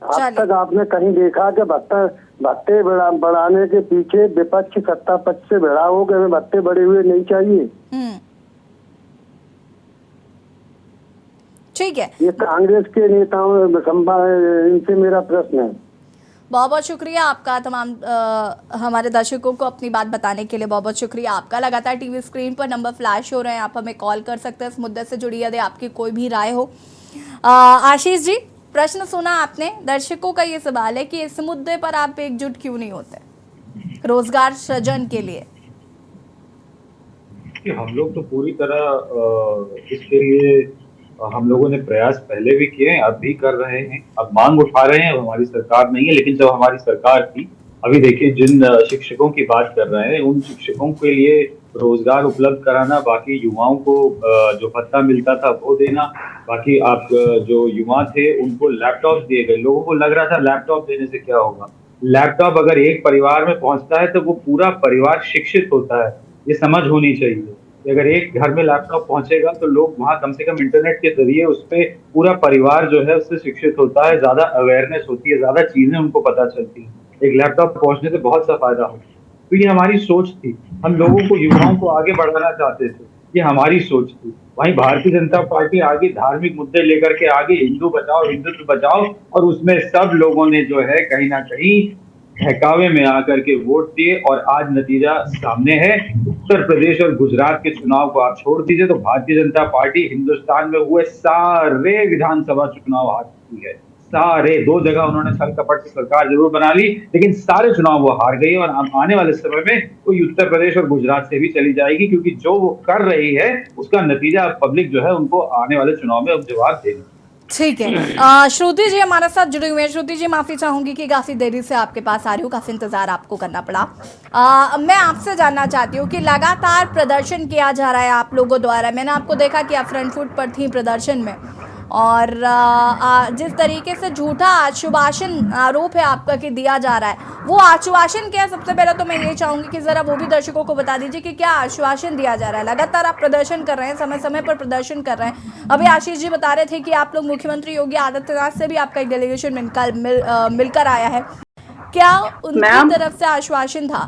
अब तक आपने कहीं देखा कि भत्ते बढ़ाने के पीछे विपक्ष सत्ता पक्ष से भिड़ा हो कि भत्ते बढ़े हुए नहीं चाहिए? ठीक है, ये कांग्रेस के नेताओं इनसे मेरा प्रश्न है। बहुत बहुत शुक्रिया आपका तमाम हमारे दर्शकों को अपनी बात बताने के लिए। बहुत बहुत शुक्रिया आपका। लगातार टीवी स्क्रीन पर नंबर फ्लैश हो रहे हैं, आप हमें कॉल कर सकते हैं इस मुद्दे से जुड़ी यदि आपकी कोई भी राय हो। आशीष जी, प्रश्न सुना आपने। दर्शकों का ये सवाल है कि इस मुद्दे पर आप एकजुट क्यों नहीं होते रोजगार सृजन के लिए? हम लोग तो पूरी तरह इसके लिए हम लोगों ने प्रयास पहले भी किए हैं, अब भी कर रहे हैं, अब मांग उठा रहे हैं। अब हमारी सरकार नहीं है, लेकिन जब हमारी सरकार थी, अभी देखिए जिन शिक्षकों की बात कर रहे हैं, उन शिक्षकों के लिए रोजगार उपलब्ध कराना, बाकी युवाओं को जो भत्ता मिलता था वो देना, बाकी आप जो युवा थे उनको लैपटॉप दिए गए। लोगों को लग रहा था लैपटॉप देने से क्या होगा। लैपटॉप अगर एक परिवार में पहुंचता है तो वो पूरा परिवार शिक्षित होता है, ये समझ होनी चाहिए। अगर एक घर में लैपटॉप पहुंचेगा तो लोग वहां कम से कम इंटरनेट के जरिए उस पर पूरा परिवार जो है उससे शिक्षित होता है, ज्यादा अवेयरनेस होती है, ज्यादा चीजें उनको पता चलती है। एक लैपटॉप पहुंचने से बहुत सा फायदा होता है। तो ये हमारी सोच थी, हम लोगों को, युवाओं को आगे बढ़ाना चाहते थे, ये हमारी सोच थी। वहीं भारतीय जनता पार्टी आगे धार्मिक मुद्दे लेकर के आगे हिंदू बचाओ हिंदुत्व बचाओ, और उसमें सब लोगों ने जो है कहीं ना कहीं बहकावे में आकर के वोट दिए, और आज नतीजा सामने है। उत्तर प्रदेश और गुजरात के चुनाव को आप छोड़ दीजिए तो भारतीय जनता पार्टी हिंदुस्तान में हुए सारे विधानसभा चुनाव हार चुकी है। सारे, 2 जगह उन्होंने छल कपट से सरकार जरूर बना ली, लेकिन सारे चुनाव वो हार गई, और आने वाले समय में वो उत्तर प्रदेश और गुजरात से भी चली जाएगी, क्योंकि जो वो कर रही है उसका नतीजा पब्लिक जो है उनको आने वाले चुनाव में अब जवाब देगी। ठीक है, श्रुति जी हमारे साथ जुड़ी हुई है। श्रुति जी, माफी चाहूंगी कि काफी देरी से आपके पास आ रही हूँ, काफी इंतजार आपको करना पड़ा। मैं आपसे जानना चाहती हूँ कि लगातार प्रदर्शन किया जा रहा है आप लोगों द्वारा। मैंने आपको देखा कि आप फ्रंट फुट पर थी प्रदर्शन में। और जिस तरीके से झूठा आश्वासन आरोप है आपका कि दिया जा रहा है, वो आश्वासन क्या है? सबसे पहले तो मैं ये चाहूँगी कि ज़रा वो भी दर्शकों को बता दीजिए कि क्या आश्वासन दिया जा रहा है। लगातार आप प्रदर्शन कर रहे हैं, समय समय पर प्रदर्शन कर रहे हैं। अभी आशीष जी बता रहे थे कि आप लोग मुख्यमंत्री योगी आदित्यनाथ से भी आपका एक डेलीगेशन मिलकर आया है, क्या उनकी तरफ से आश्वासन था?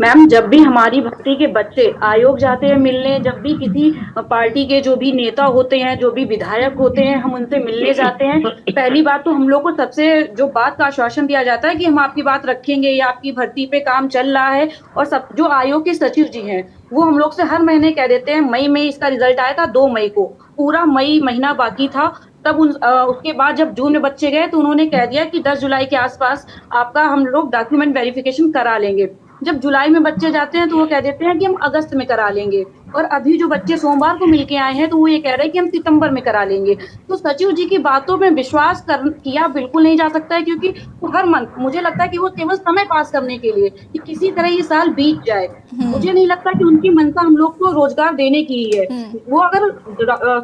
मैम, जब भी हमारी भर्ती के बच्चे आयोग जाते हैं मिलने, जब भी किसी पार्टी के जो भी नेता होते हैं, जो भी विधायक होते हैं, हम उनसे मिलने जाते हैं, पहली बात तो हम लोग को सबसे जो बात का आश्वासन दिया जाता है कि हम आपकी बात रखेंगे या आपकी भर्ती पे काम चल रहा है। और सब जो आयोग के सचिव जी हैं वो हम लोग से हर महीने कह देते हैं, मई में इसका रिजल्ट आया था, 2 मई को, पूरा मई महीना बाकी था। तब उसके बाद जब जून में बच्चे गए तो उन्होंने कह दिया कि 10 जुलाई के आसपास आपका हम लोग डॉक्यूमेंट वेरिफिकेशन करा लेंगे। जब जुलाई में बच्चे जाते हैं तो वो कह देते हैं कि हम अगस्त में करा लेंगे। और अभी जो बच्चे सोमवार को मिलके आए हैं तो वो ये कह रहे हैं कि हम सितंबर में करा लेंगे। तो सचिव जी की बातों में विश्वास किया बिल्कुल नहीं जा सकता है, क्योंकि वो हर मंथ मुझे लगता है कि वो केवल समय पास करने के लिए कि किसी तरह ये साल बीत जाए। मुझे नहीं लगता कि उनकी मंशा हम लोग को रोजगार देने की ही है। वो अगर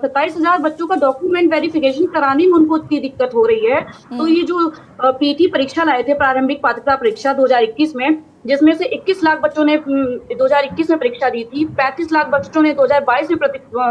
27,000 बच्चों का डॉक्यूमेंट वेरिफिकेशन कराने में उनको इतनी दिक्कत हो रही है, तो ये जो पीटी परीक्षा लाए थे, प्रारंभिक पात्रता परीक्षा 2021 में, जिसमें से 21 लाख बच्चों ने 2021 में परीक्षा दी थी, 35 लाख बच्चों ने 2022 में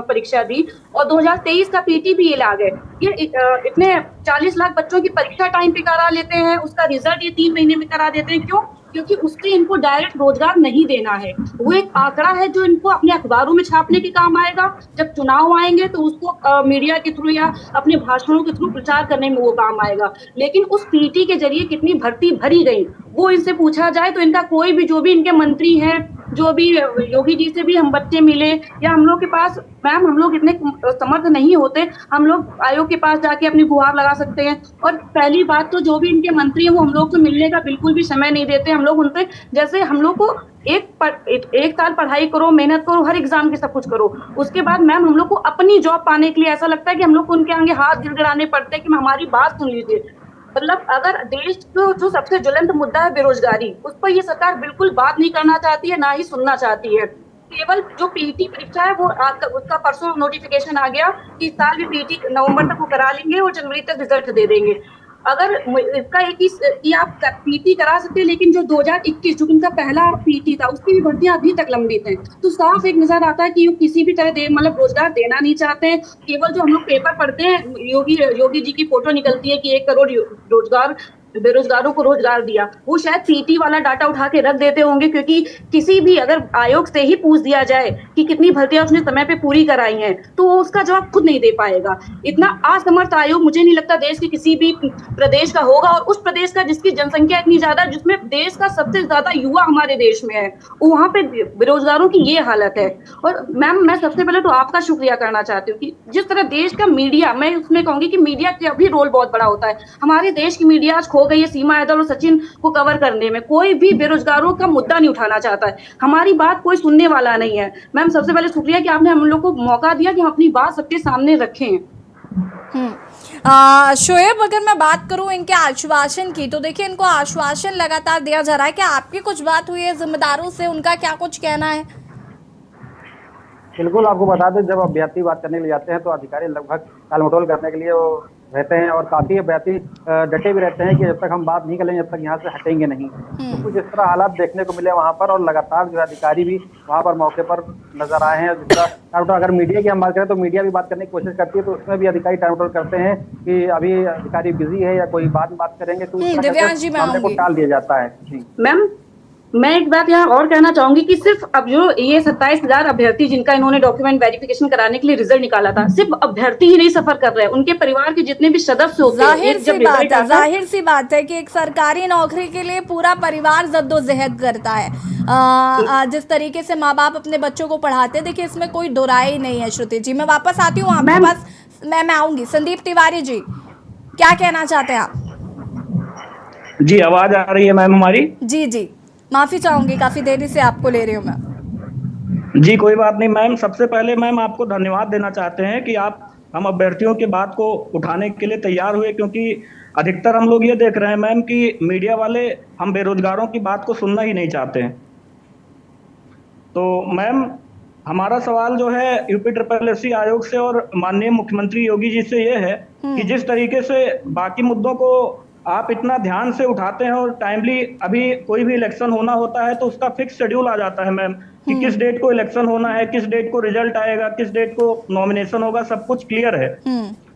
परीक्षा दी, और 2023 का पीटी भी ये ला गए। ये इतने 40 लाख बच्चों की परीक्षा टाइम पे करा लेते हैं, उसका रिजल्ट ये 3 महीने में करा देते हैं। क्यों? क्योंकि उससे इनको डायरेक्ट रोजगार नहीं देना है। वो एक आंकड़ा है जो इनको अपने अखबारों में छापने के काम आएगा। जब चुनाव आएंगे तो उसको मीडिया के थ्रू या अपने भाषणों के थ्रू प्रचार करने में वो काम आएगा। लेकिन उस पीटी के जरिए कितनी भर्ती भरी गई वो इनसे पूछा जाए तो इनका कोई भी, जो भी इनके मंत्री हैं, जो भी योगी जी से भी हम बच्चे मिले, या हम लोग के पास, मैम हम लोग इतने समर्थ नहीं होते, हम लोग आयोग के पास जाके अपनी गुहार लगा सकते हैं। और पहली बात तो जो भी इनके मंत्री हैं वो हम लोग को मिलने का बिल्कुल भी समय नहीं देते। हम लोग उनसे, जैसे हम लोग को एक साल पढ़ाई करो, मेहनत करो, हर एग्जाम की सब कुछ करो, उसके बाद मैम हम लोग को अपनी जॉब पाने के लिए ऐसा लगता है कि हम लोग को उनके आगे हाथ गिड़गिड़ाने पड़ते हैं कि हमारी बात सुन लीजिए। मतलब अगर देश को जो सबसे ज्वलंत मुद्दा है बेरोजगारी, उस पर ये सरकार बिल्कुल बात नहीं करना चाहती है, ना ही सुनना चाहती है। केवल जो पीटी परीक्षा है वो उसका परसों नोटिफिकेशन आ गया कि इस साल भी पीटी नवंबर तक वो करा लेंगे और जनवरी तक रिजल्ट दे देंगे। अगर इसका एक ही कि आप पीटी करा सकते हैं, लेकिन जो 2021 जो उनका पहला पीटी था उसकी भी भर्तियां अभी तक लंबित हैं। तो साफ एक नजर आता है कि किसी भी तरह मतलब रोजगार देना नहीं चाहते हैं। केवल जो हम लोग पेपर पढ़ते हैं, योगी जी की फोटो निकलती है कि 1 करोड़ रोजगार बेरोजगारों को रोजगार दिया, वो शायद पीटी वाला डाटा उठा के रख देते होंगे, क्योंकि किसी भी अगर आयोग से ही पूछ दिया जाए कि कितनी भर्तियां उसने समय पे पूरी कराई हैं तो वो उसका जवाब खुद नहीं दे पाएगा। इतना असमर्थ आयोग मुझे नहीं लगता देश के किसी भी प्रदेश का होगा, और उस प्रदेश का जिसकी जनसंख्या इतनी ज्यादा, जिसमें देश का सबसे ज्यादा युवा हमारे देश में है, वहां पे बेरोजगारों की ये हालत है। और मैम मैं सबसे पहले तो आपका शुक्रिया करना चाहती हूँ कि जिस तरह देश का मीडिया, मैं उसमें कहूंगी कि मीडिया का भी रोल बहुत बड़ा होता है। हमारे देश की मीडिया आज हो गई है सीमा हैदर और सचिन को कवर करने में। कोई भी बेरोजगारों का मुद्दा नहीं उठाना चाहता है, हमारी बात कोई सुनने वाला नहीं है। मैम सबसे पहले शुक्रिया कि आपने हम लोग को मौका दिया कि हम अपनी बात सबके सामने रखें। शोएब, अगर मैं बात करूं इनके आश्वासन की, तो देखिए इनको आश्वासन लगातार दिया जा रहा है। क्या आपकी कुछ बात हुई है जिम्मेदारों से, उनका क्या कुछ कहना है? बिल्कुल, आपको बता दें जब अभ्यर्थी बात करने के लिए जाते हैं तो अधिकारी लगभग टालमटोल करने के लिए वो रहते हैं, और काफी अभ्यर्थी डटे भी रहते हैं कि जब तक हम बात नहीं करेंगे जब तक यहाँ से हटेंगे नहीं। तो कुछ इस तरह हालात देखने को मिले वहाँ पर, और लगातार जो अधिकारी भी वहाँ पर मौके पर नजर आए हैं। जिस तरह अगर मीडिया की हम बात करें तो मीडिया भी बात करने की कोशिश करती है, तो उसमें भी अधिकारी टालमटोल करते हैं कि अभी अधिकारी बिजी है या कोई बात करेंगे, तो मामले को टाल दिया जाता है। जी मैम, मैं एक बात यहाँ और कहना चाहूंगी कि सिर्फ अब जो ये 27,000 अभ्यर्थी जिनका इन्होंने डॉक्यूमेंट वेरिफिकेशन कराने के लिए रिजल्ट निकाला था, सिर्फ अभ्यर्थी ही नहीं सफर कर रहे हैं, उनके परिवार के जितने भी सदस्य होते हैं। जाहिर सी बात है कि एक सरकारी नौकरी के लिए पूरा परिवार जद्दोजहद करता है। जिस तरीके से माँ बाप अपने बच्चों को पढ़ाते हैं, देखिए इसमें कोई दो राय नहीं है। श्रुति जी, मैं वापस आती हूँ आपके पास, मैं आऊंगी। संदीप तिवारी जी, क्या कहना चाहते हैं आप? जी, आवाज आ रही है मैम हमारी? जी, माफी चाहूंगी, काफी देरी से आपको ले रही हूँ मैं। जी कोई बात नहीं मैम। सबसे पहले मैम आपको धन्यवाद देना चाहते हैं कि आप हम अभ्यर्थियों की बात को उठाने के लिए तैयार हुए, क्योंकि अधिकतर हम लोग ये देख रहे हैं मैम कि मीडिया वाले हम बेरोजगारों की बात को सुनना ही नहीं चाहते हैं। तो मैम हमारा सवाल जो है यूपी SSSC आयोग से और माननीय मुख्यमंत्री योगी जी से ये है कि जिस तरीके से बाकी मुद्दों को आप इतना ध्यान से उठाते हैं और टाइमली, अभी कोई भी इलेक्शन होना होता है तो उसका फिक्स शेड्यूल आ जाता है मैम कि किस डेट को इलेक्शन होना है, किस डेट को रिजल्ट आएगा, किस डेट को नॉमिनेशन होगा, सब कुछ क्लियर है।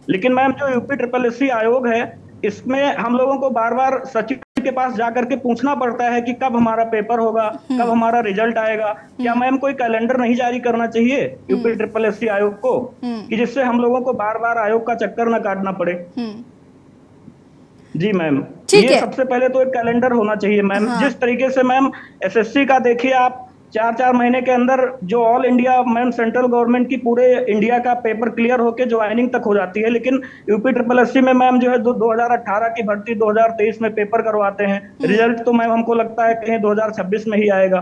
लेकिन मैम जो यूपी SSSC आयोग है इसमें हम लोगों को बार बार सचिव के पास जाकर के पूछना पड़ता है कि कब हमारा पेपर होगा, कब हमारा रिजल्ट आएगा। क्या मैम कोई कैलेंडर नहीं जारी करना चाहिए यूपी SSSC आयोग को कि जिससे हम लोगों को बार बार आयोग का चक्कर न काटना पड़े? जी मैम, ये सबसे पहले तो एक कैलेंडर होना चाहिए मैम। जिस तरीके से मैम SSC का देखिए आप 4-4 महीने के अंदर जो all India ma'am central government की पूरे इंडिया का पेपर क्लियर होके ज्वाइनिंग तक हो जाती है, लेकिन यूपी SSSC में मैम जो है 2018 की भर्ती 2023 में पेपर करवाते हैं। रिजल्ट तो मैम हमको लगता है कहीं 2026 में ही आएगा।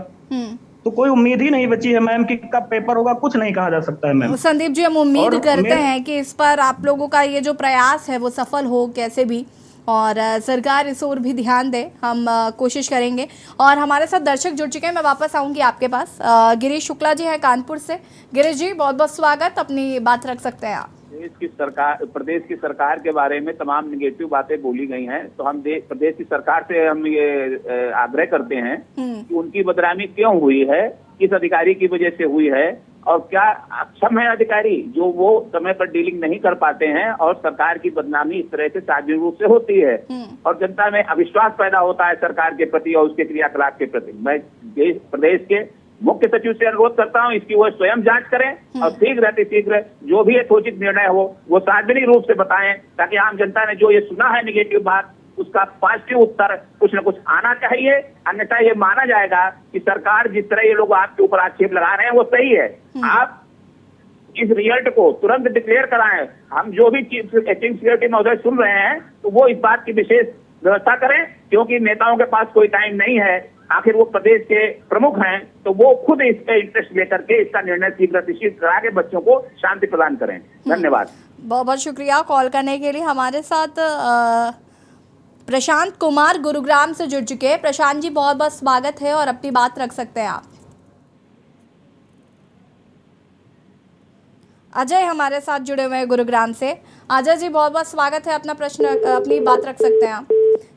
तो कोई उम्मीद ही नहीं बची है मैम कि कब पेपर होगा, कुछ नहीं कहा जा सकता है मैम। संदीप जी, हम उम्मीद करते हैं कि इस पर आप लोगों का ये जो प्रयास है वो सफल हो कैसे भी, और सरकार इस ओर भी ध्यान दे। हम कोशिश करेंगे। और हमारे साथ दर्शक जुड़ चुके हैं, मैं वापस आऊंगी आपके पास। गिरीश शुक्ला जी हैं कानपुर से। गिरीश जी, बहुत बहुत स्वागत, अपनी बात रख सकते हैं आप। प्रदेश की सरकार के बारे में तमाम निगेटिव बातें बोली गई हैं, तो हम प्रदेश की सरकार से हम ये आग्रह करते हैं कि उनकी बदनामी क्यों हुई है, किस अधिकारी की वजह से हुई है, और क्या अक्षम है अधिकारी जो वो समय पर डीलिंग नहीं कर पाते हैं, और सरकार की बदनामी इस तरह से सार्वजनिक रूप से होती है और जनता में अविश्वास पैदा होता है सरकार के प्रति और उसके क्रियाकलाप के प्रति। मैं प्रदेश के मुख्य सचिव से अनुरोध करता हूं इसकी वो स्वयं जांच करें और शीघ्र जो भी उचित निर्णय हो वो सार्वजनिक रूप से बताएं, ताकि आम जनता ने जो ये सुना है निगेटिव बात उसका पॉजिटिव उत्तर कुछ न कुछ आना चाहिए। अन्यथा ये माना जाएगा कि सरकार जिस तरह ये लोग आपके ऊपर आक्षेप लगा रहे हैं वो सही है। आप इस रिजल्ट को तुरंत डिक्लेयर कराएं। हम जो भी चीफ सिक्योरिटी महोदय सुन रहे हैं तो वो इस बात की विशेष व्यवस्था करें, क्योंकि नेताओं के पास कोई टाइम नहीं है। आखिर वो प्रदेश के प्रमुख हैं, तो वो खुद इस पे इंटरेस्ट लेकर के इसका निर्णय शीघ्र करा के बच्चों को शांति प्रदान करें। धन्यवाद। बहुत बहुत शुक्रिया कॉल करने के लिए। हमारे साथ प्रशांत कुमार गुरुग्राम से जुड़ चुके हैं। प्रशांत जी, बहुत बहुत स्वागत है और अपनी बात रख सकते हैं आप। अजय हमारे साथ जुड़े हुए हैं गुरुग्राम से। अजय जी, बहुत बहुत स्वागत है, अपना प्रश्न अपनी बात रख सकते हैं आप।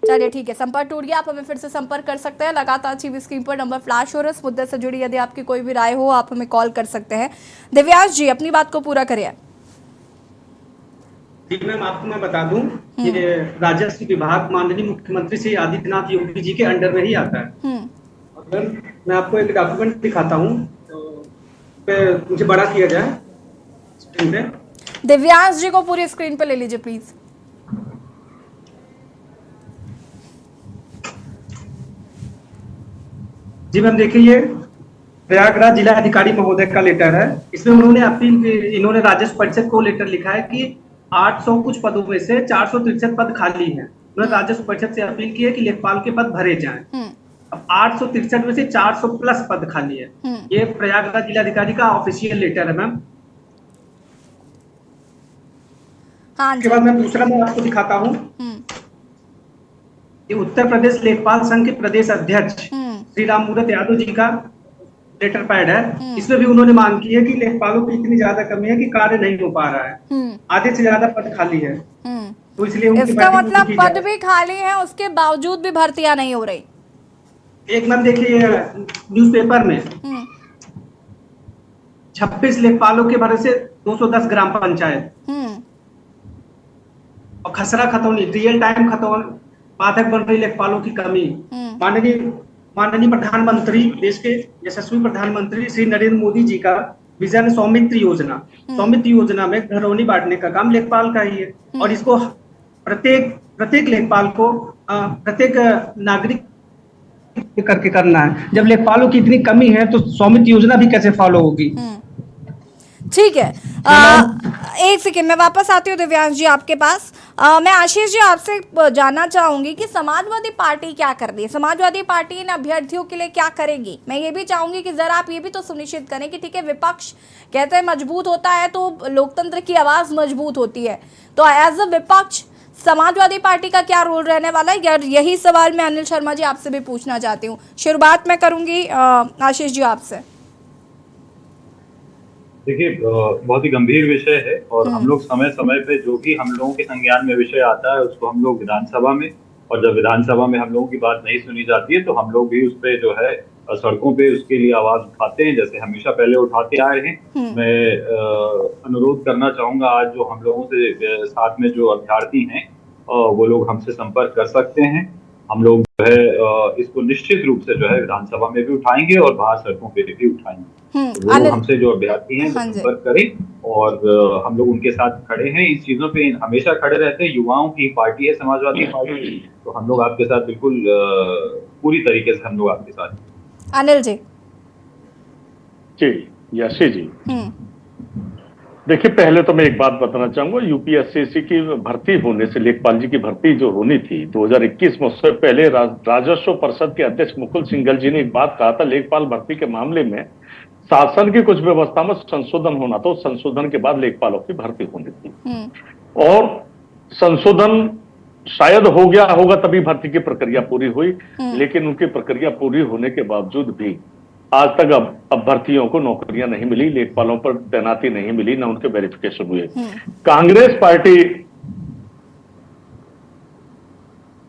चलिए ठीक है, संपर्क टूट गया, आप हमें फिर से संपर्क कर सकते हैं। लगातार टीवी स्क्रीन पर नंबर फ्लैश हो रहा है। इस मुद्दे से जुड़ी यदि आपकी कोई भी राय हो आप हमें कॉल कर सकते हैं। दिव्यांश जी, अपनी बात को पूरा करिए। जी मैम, आपको मैं बता दूं कि राजस्व विभाग माननीय मुख्यमंत्री श्री आदित्यनाथ योगी जी के अंडर में ही आता है। और मैं आपको एक डॉक्यूमेंट दिखाता हूं, तो मुझे बड़ा किया जाए स्क्रीन पे। दिव्यांश जी को पूरी स्क्रीन पे ले लीजिए प्लीज। जी मैम, देखिए ये प्रयागराज जिला अधिकारी महोदय का लेटर है। इसमें उन्होंने इन्होंने राजस्व परिषद को लेटर लिखा है कि 800 कुछ पदों में से 463 पद खाली हैं। उन्होंने राजस्व परिषद से अपील की है कि लेखपाल के पद भरे जाएं। अब 863 में से 400 प्लस पद खाली है। ये प्रयागराज जिलाधिकारी का ऑफिशियल लेटर है मैम। उसके बाद मैं दूसरा मैं आपको दिखाता हूँ। ये उत्तर प्रदेश लेखपाल संघ के प्रदेश अध्यक्ष श्री राममूरत यादव जी का लेटर पैड है। इसमें भी उन्होंने मांग की है कि लेखपालों की इतनी ज्यादा कमी है कि कार्य नहीं हो पा रहा है, आधे से ज्यादा पद खाली है, तो इसलिए इसका मतलब पद भी खाली है, उसके बावजूद भी भर्तियां नहीं हो रही। एक मैम देखिए न्यूज़पेपर में 26 लेखपालों के भरोसे 210 ग्राम पंचायत और खसरा खतौनी रियल टाइम खतौनी बाधक बन रही लेखपालों की कमी। माननीय प्रधानमंत्री, देश के यशस्वी प्रधानमंत्री श्री नरेंद्र मोदी जी का विजन सौमित्र योजना में घरौनी बांटने का काम लेखपाल का ही है, और इसको प्रत्येक लेखपाल को प्रत्येक नागरिक करके करना है। जब लेखपालों की इतनी कमी है तो सौमित्र योजना भी कैसे फॉलो होगी? ठीक है, एक सेकेंड, मैं वापस आती हूँ दिव्यांश जी आपके पास। मैं आशीष जी आपसे जानना चाहूंगी कि समाजवादी पार्टी क्या कर रही है, समाजवादी पार्टी इन अभ्यर्थियों के लिए क्या करेगी। मैं ये भी चाहूंगी कि जरा आप ये भी तो सुनिश्चित करें कि ठीक है, विपक्ष कहते हैं मजबूत होता है तो लोकतंत्र की आवाज मजबूत होती है, तो एज अ विपक्ष समाजवादी पार्टी का क्या रोल रहने वाला है? यार यही सवाल मैं अनिल शर्मा जी आपसे भी पूछना चाहती हूँ। शुरुआत मैं करूंगी आशीष जी आपसे। देखिए बहुत ही गंभीर विषय है और हम लोग समय समय पे जो भी हम लोगों के संज्ञान में विषय आता है उसको हम लोग विधानसभा में, और जब विधानसभा में हम लोगों की बात नहीं सुनी जाती है तो हम लोग भी उस पे जो है सड़कों पे उसके लिए आवाज उठाते हैं, जैसे हमेशा पहले उठाते आ रहे हैं। मैं अनुरोध करना चाहूंगा, आज जो हम लोगों से साथ में जो अभ्यर्थी हैं वो लोग हमसे संपर्क कर सकते हैं। हम लोग जो है इसको निश्चित रूप से जो है विधानसभा में भी उठाएंगे और बाहर सड़कों पे भी उठाएंगे। तो वो हमसे जो अभ्यर्थी हैं संपर्क करें और हम लोग उनके साथ खड़े हैं। इन चीजों पे हमेशा खड़े रहते हैं। युवाओं की पार्टी है समाजवादी पार्टी, तो हम लोग आपके साथ बिल्कुल पूरी तरीके से हम लोग आपके साथ। अनिल जी। जी यशी जी, देखिए पहले तो मैं एक बात बताना चाहूंगा, यूपीएससी की भर्ती होने से, लेखपाल जी की भर्ती जो होनी थी 2021 में, उससे पहले राजस्व परिषद के अध्यक्ष मुकुल सिंघल जी ने एक बात कहा था, लेखपाल भर्ती के मामले में शासन की कुछ व्यवस्था में संशोधन होना था, संशोधन के बाद लेखपालों की भर्ती होनी थी और संशोधन शायद हो गया होगा तभी भर्ती की प्रक्रिया पूरी हुई, लेकिन उनकी प्रक्रिया पूरी होने के बावजूद भी आज तक अब भर्तियों को नौकरियां नहीं मिली, लेखपालों पर तैनाती नहीं मिली, ना उनके वेरिफिकेशन हुए। कांग्रेस पार्टी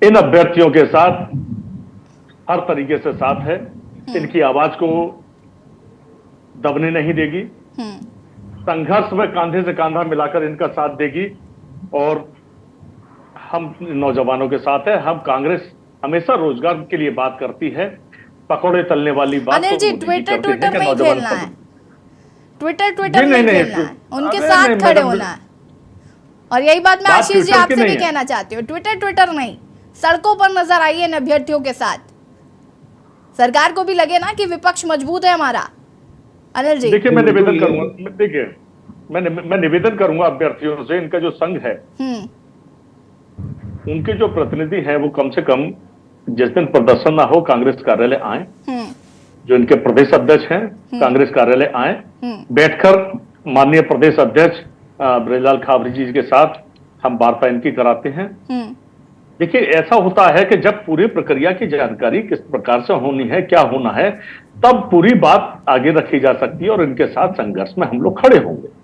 इन अभ्यर्थियों के साथ हर तरीके से साथ है, इनकी आवाज को दबने नहीं देगी, संघर्ष में कांधे से कांधा मिलाकर इनका साथ देगी और हम नौजवानों के साथ है। हम कांग्रेस हमेशा रोजगार के लिए बात करती है, पकौड़े तलने वाली बात। अनिल जी, ट्विटर नहीं खेलना है, ट्विटर नहीं खेलना है, उनके साथ खड़े होना है। और यही बात मैं आशीष जी आपसे भी कहना चाहती हूँ, ट्विटर नहीं, सड़कों पर नजर आइए इन अभ्यर्थियों के साथ। सरकार को भी लगे ना कि विपक्ष मजबूत है हमारा। अनिल जी देखिए, मैं निवेदन करूंगा, देखिए मैं निवेदन करूंगा अभ्यर्थियों से, इनका जो संघ है उनके जो प्रतिनिधि है वो कम से कम जिस दिन प्रदर्शन ना हो कांग्रेस कार्यालय आए, जो इनके प्रदेश अध्यक्ष हैं कांग्रेस कार्यालय आए, बैठकर माननीय प्रदेश अध्यक्ष ब्रजलाल खाबरी जी के साथ हम वार्ता इनकी कराते हैं। देखिए ऐसा होता है कि जब पूरी प्रक्रिया की जानकारी किस प्रकार से होनी है, क्या होना है, तब पूरी बात आगे रखी जा सकती है और इनके साथ संघर्ष में हम लोग खड़े होंगे।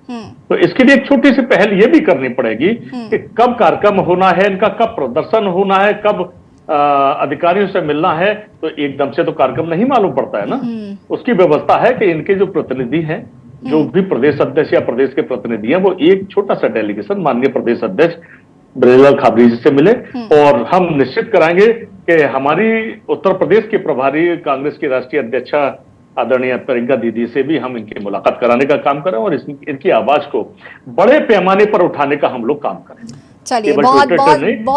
तो इसके लिए एक छोटी सी पहल ये भी करनी पड़ेगी कि कब कार्यक्रम होना है इनका, कब प्रदर्शन होना है, कब अधिकारियों से मिलना है, तो एकदम से तो कार्यक्रम नहीं मालूम पड़ता है ना। उसकी व्यवस्था है कि इनके जो प्रतिनिधि हैं, जो भी प्रदेश अध्यक्ष या प्रदेश के प्रतिनिधि हैं, वो एक छोटा सा डेलीगेशन माननीय प्रदेश अध्यक्ष ब्रजलाल खाबरी जी से मिले और हम निश्चित कराएंगे कि हमारी उत्तर प्रदेश के प्रभारी कांग्रेस की राष्ट्रीय अध्यक्षा आदरणीय प्रियंका दीदी से भी हम इनकी मुलाकात कराने का काम करें और इनकी आवाज को बड़े पैमाने पर उठाने का हम लोग काम करें। चलिए, बहुत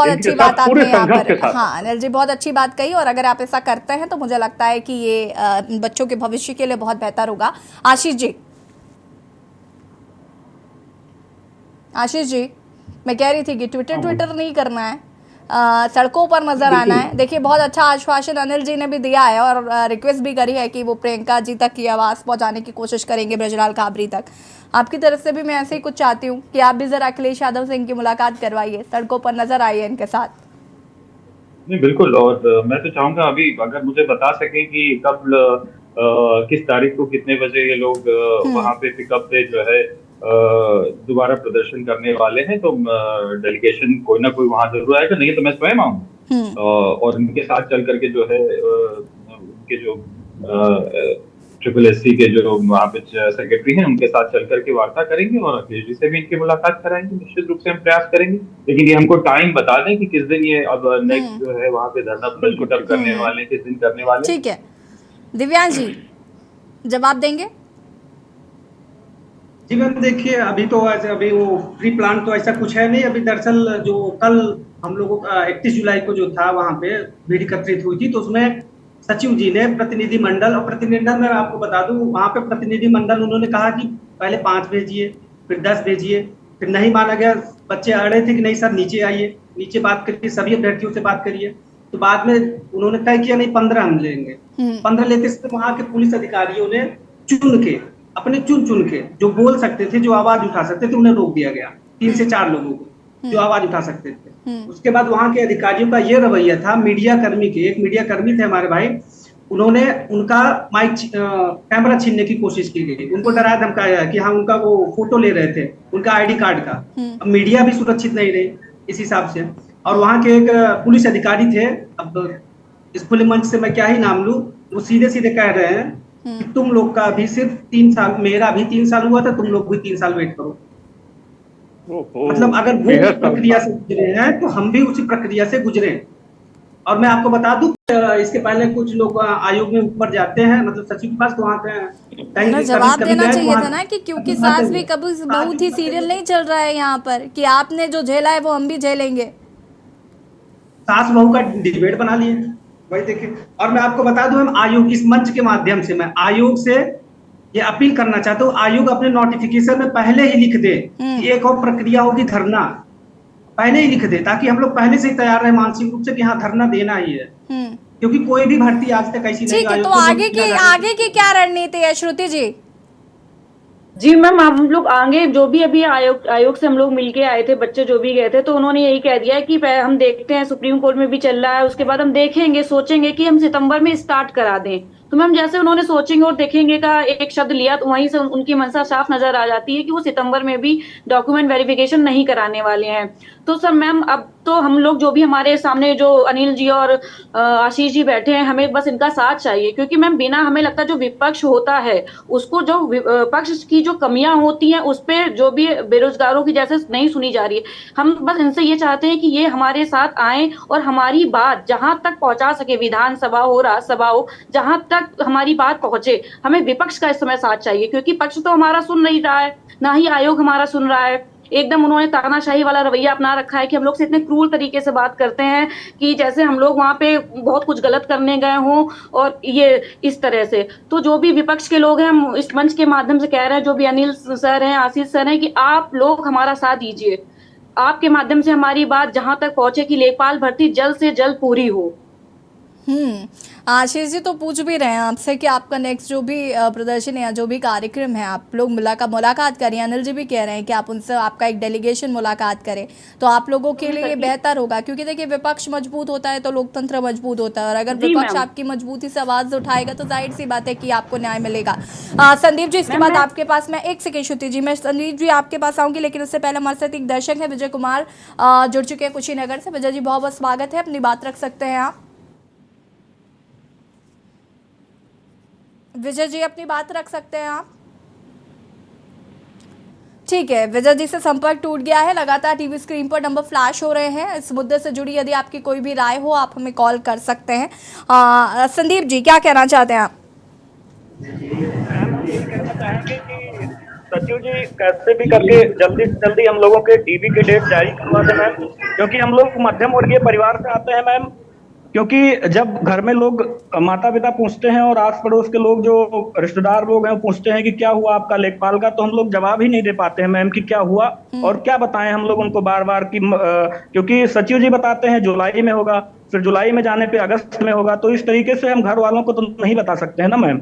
अच्छी बात आपने यहाँ पर, हाँ अनिल जी बहुत अच्छी बात कही। और अगर आप ऐसा करते हैं तो मुझे लगता है कि ये बच्चों के भविष्य के लिए बहुत बेहतर होगा। आशीष जी मैं कह रही थी कि ट्विटर नहीं करना है, सड़कों पर नजर आना है। देखिए बहुत अच्छा आश्वासन अनिल जी ने भी दिया है और रिक्वेस्ट भी करी है कि वो प्रियंका जी तक की आवाज़ पहुंचाने की कोशिश करेंगे, ब्रजलाल खाबरी तक। आपकी तरफ से भी मैं ऐसे ही कुछ चाहती हूँ कि आप भी जरा अखिलेश यादव से इनकी मुलाकात करवाइए, सड़कों पर नजर आइए इनके साथ। नहीं बिल्कुल, और मैं तो चाहूंगा अभी अगर मुझे बता सके कि कब किस तारीख को कितने बजे ये लोग वहाँ पे पिकअप पे जो है दोबारा प्रदर्शन करने वाले हैं, तो डेलीगेशन कोई ना कोई वहां जरूर आएगा, नहीं तो मैं स्वयं आऊंगा और उनके साथ चल करके जो है उनके जो SSSC के जो वहाँ पे सेक्रेटरी हैं उनके साथ चल करके वार्ता करेंगे और अखिलेश जी से भी इनकी मुलाकात कराएंगे। निश्चित रूप से हम प्रयास करेंगे, लेकिन ये हमको टाइम बता दें कि किस दिन ये अब नेक्स्ट जो है वहाँ पे धरना प्रदर्शन करने वाले, किस दिन करने वाले। ठीक है, दिव्यांश जी जवाब देंगे। जी मैम देखिए, अभी तो अभी वो प्री प्लान तो ऐसा कुछ है नहीं। अभी दरअसल जो कल हम लोगों का 31 जुलाई को जो था वहाँ पे भीड़ एकत्रित हुई थी, तो उसमें सचिव जी ने प्रतिनिधि मंडल, और प्रतिनिधि मैं आपको बता दूं वहाँ पे प्रतिनिधि मंडल उन्होंने कहा कि पहले 5 भेजिए, फिर 10 भेजिए, फिर नहीं माना गया। बच्चे अड़े थे कि नहीं सर नीचे आइए, नीचे बात करिए, सभी अभ्यर्थियों से बात करिए। तो बाद में उन्होंने तय किया नहीं 15 हम लेंगे। 15 लेते से वहाँ के पुलिस अधिकारियों ने चुन के जो बोल सकते थे, जो आवाज उठा सकते थे, उन्हें रोक दिया गया। 3 से 4 लोगों को जो आवाज उठा सकते थे। उसके बाद वहाँ के अधिकारियों का ये रवैया था, मीडिया कर्मी के, एक मीडिया कर्मी थे हमारे भाई, उन्होंने उनका माइक कैमरा छीनने की कोशिश की गई, उनको डराया धमकाया गया कि हाँ उनका वो फोटो ले रहे थे उनका आईडी कार्ड का। अब मीडिया भी सुरक्षित नहीं रही इस हिसाब से। और वहाँ के एक पुलिस अधिकारी थे, अब इस खुले मंच से मैं क्या ही नाम लूं, वो सीधे सीधे कह रहे हैं कि तुम लोग का भी सिर्फ 3 साल, मेरा भी 3 साल हुआ था, तुम लोग भी 3 साल वेट करो। मतलब अगर वो प्रक्रिया से गुजरे हैं तो हम भी उसी प्रक्रिया से गुजरे। और मैं आपको बता दूं, इसके पहले कुछ लोग आयोग में ऊपर जाते हैं, मतलब सचिव के पास, तो वहाँ पे जवाब देना चाहिए था ना कि क्योंकि सास भी कभी बहू थी सीरियल नहीं चल रहा है यहाँ पर कि आपने जो झेला है वो हम भी झेलेंगे। सास बहू का डिबेट बना लिए भाई, देखिए। और मैं आपको बता दूं, हम आयोग इस मंच के माध्यम से मैं आयोग से ये अपील करना चाहता हूँ, आयोग अपने नोटिफिकेशन में पहले ही लिख दे कि एक और प्रक्रिया होगी धरना, पहले ही लिख दे, ताकि हम लोग पहले से ही तैयार रहे मानसिक रूप से कि हाँ धरना देना ही है। क्योंकि कोई भी भर्ती आज तक ऐसी नहीं। ठीक है, तो आगे की क्या रणनीति है श्रुति जी? जी मैम, हम लोग आगे जो भी अभी आयोग से हम लोग मिलके आए थे, बच्चे जो भी गए थे, तो उन्होंने यही कह दिया है कि हम देखते हैं, सुप्रीम कोर्ट में भी चल रहा है, उसके बाद हम देखेंगे, सोचेंगे कि हम सितंबर में स्टार्ट करा दें। तो मैम जैसे उन्होंने सोचेंगे और देखेंगे का एक शब्द लिया, तो वहीं से उनकी मंशा साफ नजर आ जाती है कि वो सितंबर में भी डॉक्यूमेंट वेरिफिकेशन नहीं कराने वाले हैं। तो सर मैम, अब तो हम लोग जो भी हमारे सामने जो अनिल जी और आशीष जी बैठे हैं, हमें बस इनका साथ चाहिए, क्योंकि मैम बिना, हमें लगता है जो विपक्ष होता है उसको जो पक्ष की जो कमियां होती हैं उस पे जो भी बेरोजगारों की जैसे नहीं सुनी जा रही है, हम बस इनसे ये चाहते हैं कि ये हमारे साथ आए और हमारी बात जहां तक पहुंचा सके, विधानसभा हो, राज्यसभा हो, जहां तक हमारी बात पहुंचे, हमें विपक्ष का इस समय साथ चाहिए, क्योंकि पक्ष तो हमारा सुन नहीं रहा है, ना ही आयोग हमारा सुन रहा है। एकदम उन्होंने तानाशाही वाला रवैया अपना रखा है कि हम लोग से इतने क्रूर तरीके से बात करते हैं कि जैसे हम लोग वहां पे बहुत कुछ गलत करने गए हों, और ये इस तरह से। तो जो भी विपक्ष के लोग हैं, हम इस मंच के माध्यम से कह रहे हैं, जो भी अनिल सर हैं, आशीष सर हैं, कि आप लोग हमारा साथ दीजिए, आपके माध्यम से हमारी बात जहां तक पहुंचे कि लेखपाल भर्ती जल्द से जल्द पूरी हो। आशीष जी तो पूछ भी रहे हैं आपसे कि आपका नेक्स्ट जो भी प्रदर्शन या जो भी कार्यक्रम है, आप लोग मुलाकात करें। अनिल जी भी कह रहे हैं कि आप उनसे, आपका एक डेलीगेशन मुलाकात करें, तो आप लोगों के लिए बेहतर होगा, क्योंकि देखिए विपक्ष मजबूत होता है तो लोकतंत्र मजबूत होता है, और अगर विपक्ष आपकी मजबूती से आवाज उठाएगा तो जाहिर सी बात है कि आपको न्याय मिलेगा। संदीप जी, इसके बाद आपके पास मैं एक सेकेंड, श्रुति जी, मैं संदीप जी आपके पास आऊंगी, लेकिन उससे पहले हमारे साथ एक दर्शक है विजय कुमार जुड़ चुके हैं कुशीनगर से। विजय जी बहुत बहुत स्वागत है, अपनी बात रख सकते हैं आप। विजय जी अपनी बात रख सकते हैं आप। ठीक है, विजय जी से संपर्क टूट गया है। लगातार टीवी स्क्रीन पर नंबर फ्लैश हो रहे हैं। इस मुद्दे से जुड़ी यदि आपकी कोई भी राय हो, आप हमें कॉल कर सकते हैं। संदीप जी क्या कहना चाहते हैं आप? सचिव जी कैसे भी करके जल्दी से जल्दी हम लोगों के डीबी के डेट जारी करवा दें मैम, क्योंकि हम लोग मध्यम वर्गीय परिवार से आते हैं मैम। क्योंकि जब घर में लोग, माता पिता पूछते हैं और आस पड़ोस के लोग, जो रिश्तेदार लोग हैं, वो पूछते हैं कि क्या हुआ आपका लेखपाल का, तो हम लोग जवाब ही नहीं दे पाते हैं मैम कि क्या हुआ और क्या बताएं हम लोग उनको बार बार कि क्योंकि सचिव जी बताते हैं जुलाई में होगा, फिर जुलाई में जाने पे अगस्त में होगा, तो इस तरीके से हम घर वालों को तो नहीं बता सकते हैं ना मैम।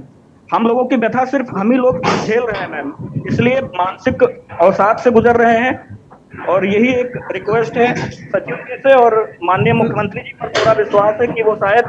हम लोगों की व्यथा सिर्फ हम ही लोग झेल रहे हैं मैम, इसलिए मानसिक अवसाद से गुजर रहे हैं। और यही एक रिक्वेस्ट है सचिव जी से, और माननीय मुख्यमंत्री जी पर पूरा विश्वास है कि वो शायद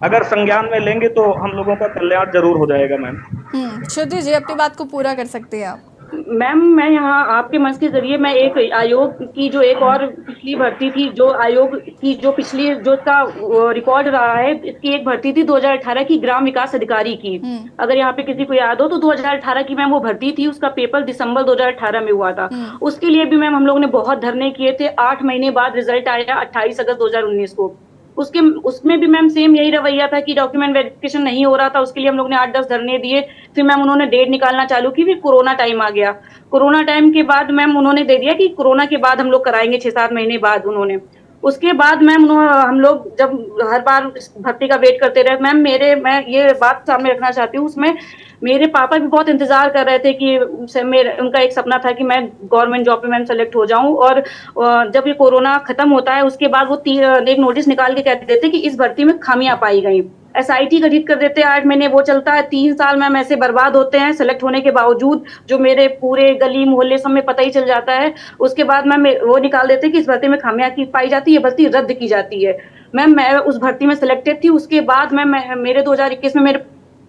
अगर संज्ञान में लेंगे तो हम लोगों का कल्याण जरूर हो जाएगा मैम। श्रुति जी अपनी बात को पूरा कर सकते हैं आप। मैम मैं यहाँ आपके मंच के जरिए मैं एक आयोग की जो एक और पिछली भर्ती थी, जो आयोग की जो पिछली जो इसका रिकॉर्ड रहा है, इसकी एक भर्ती थी 2018 की ग्राम विकास अधिकारी की। अगर यहाँ पे किसी को याद हो तो 2018 की मैम वो भर्ती थी, उसका पेपर दिसंबर 2018 में हुआ था। उसके लिए भी मैम हम लोगों ने बहुत धरने किए थे। 8 महीने बाद रिजल्ट आया 28 अगस्त 2019 को। उसमें भी मैम सेम यही रवैया था कि डॉक्यूमेंट वेरिफिकेशन नहीं हो रहा था। उसके लिए हम लोग ने 8-10 धरने दिए। फिर मैम उन्होंने डेट निकालना चालू की, फिर कोरोना टाइम आ गया। कोरोना टाइम के बाद मैम उन्होंने दे दिया कि कोरोना के बाद हम लोग कराएंगे, 6-7 महीने बाद उन्होंने। उसके बाद मैम हम लोग जब हर बार भर्ती का वेट करते रहे मैम, मैं ये बात सामने रखना चाहती हूँ, उसमें मेरे पापा भी बहुत इंतजार कर रहे थे कि उनका एक सपना था कि मैं गवर्नमेंट जॉब पे मैम सेलेक्ट हो जाऊं। और जब ये कोरोना खत्म होता है उसके बाद वो एक नोटिस निकाल के कहते थे कि इस भर्ती में खामियां पाई गई। SIT गठित कर देते हैं 8 महीने, वो चलता है 3 साल मैम ऐसे बर्बाद होते हैं सेलेक्ट होने के बावजूद, जो मेरे पूरे गली मोहल्ले सब में पता ही चल जाता है। उसके बाद मैम वो निकाल देते हैं कि इस भर्ती में खामियां पाई जाती है, भर्ती रद्द की जाती है। मैम मैं उस भर्ती में सिलेक्टेड थी, उसके बाद मैम मेरे 2021 में मेरे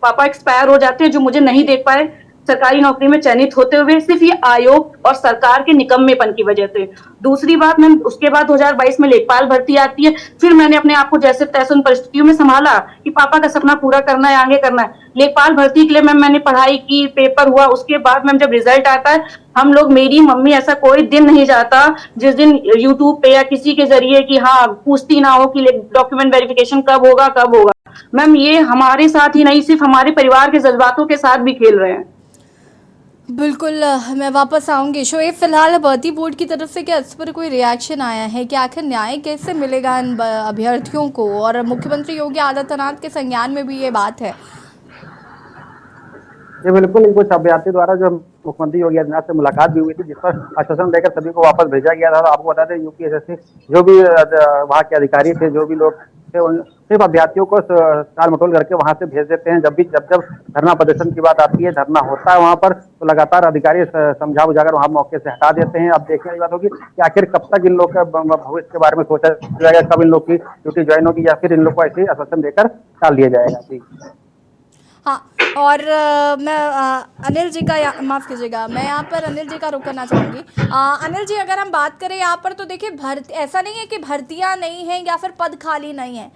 पापा एक्सपायर हो जाते हैं, जो मुझे नहीं देख पाए सरकारी नौकरी में चयनित होते हुए, सिर्फ ये आयोग और सरकार के निकम्मेपन की वजह से। दूसरी बात मैम, उसके बाद 2022 में लेखपाल भर्ती आती है, फिर मैंने अपने आप को जैसे तैसे उन परिस्थितियों में संभाला कि पापा का सपना पूरा करना है, आगे करना है। लेखपाल भर्ती के लिए मैम मैंने पढ़ाई की, पेपर हुआ, उसके बाद मैम जब रिजल्ट आता है, हम लोग, मेरी मम्मी, ऐसा कोई दिन नहीं जाता जिस दिन यूट्यूब पे या किसी के जरिए कि हाँ पूछती ना हो कि डॉक्यूमेंट वेरिफिकेशन कब होगा कब होगा। मैम ये हमारे साथ ही नहीं, सिर्फ हमारे परिवार के जज्बातों के साथ भी खेल रहे हैं। बिल्कुल, मैं वापस आऊंगी। शोएब, फिलहाल भर्ती बोर्ड की तरफ से क्या इस पर कोई रिएक्शन आया है कि आखिर न्याय कैसे मिलेगा इन अभ्यर्थियों को, और मुख्यमंत्री योगी आदित्यनाथ के संज्ञान में भी ये बात है? ये बिल्कुल, कुछ अभ्यर्थी द्वारा जो मुख्यमंत्री योगी आदित्यनाथ से मुलाकात भी हुई थी, जिस पर आश्वासन देकर सभी को वापस भेजा गया था। आपको बता दें, UPSSC जो भी वहाँ के अधिकारी थे, जो भी लोग थे, उन सिर्फ अभ्यर्थियों को टाल मटोल करके वहाँ से भेज देते हैं। जब धरना प्रदर्शन की बात आती है, धरना होता है वहाँ पर, तो लगातार अधिकारी समझा बुझाकर वहाँ मौके से हटा देते हैं। अब देखने की बात होगी कि आखिर कब तक इन लोग का भविष्य के बारे में सोचा जाएगा, कब इन लोग की ड्यूटी ज्वाइन होगी, या फिर इन लोग को ऐसे ही आश्वासन देकर टाल दिया जाएगा। जी हाँ, और मैं अनिल जी का, माफ़ कीजिएगा, मैं यहाँ पर अनिल जी का रुक करना चाहूँगी। अनिल जी, अगर हम बात करें यहाँ पर, तो देखिए ऐसा नहीं है कि भर्तियाँ नहीं हैं या फिर पद खाली नहीं हैं,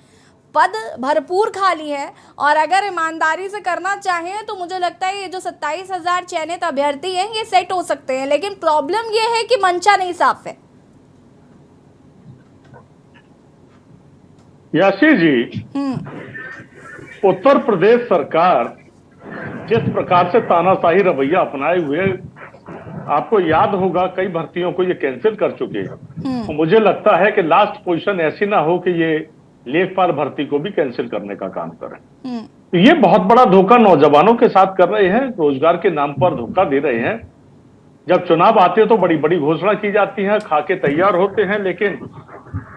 पद भरपूर खाली है। और अगर ईमानदारी से करना चाहें तो मुझे लगता है ये जो 27,000 चयनित अभ्यर्थी हैं ये सेट हो सकते हैं, लेकिन प्रॉब्लम ये है कि मंशा नहीं साफ है। याशी जी, उत्तर प्रदेश सरकार जिस प्रकार से तानाशाही रवैया अपनाए हुए, आपको याद होगा कई भर्तियों को ये कैंसिल कर चुके हैं। तो मुझे लगता है कि लास्ट पोजीशन ऐसी ना हो कि ये लेखपाल भर्ती को भी कैंसिल करने का काम करें। तो ये बहुत बड़ा धोखा नौजवानों के साथ कर रहे हैं, रोजगार के नाम पर धोखा दे रहे हैं। जब चुनाव आते हैं तो बड़ी बड़ी घोषणा की जाती है, खाके तैयार होते हैं, लेकिन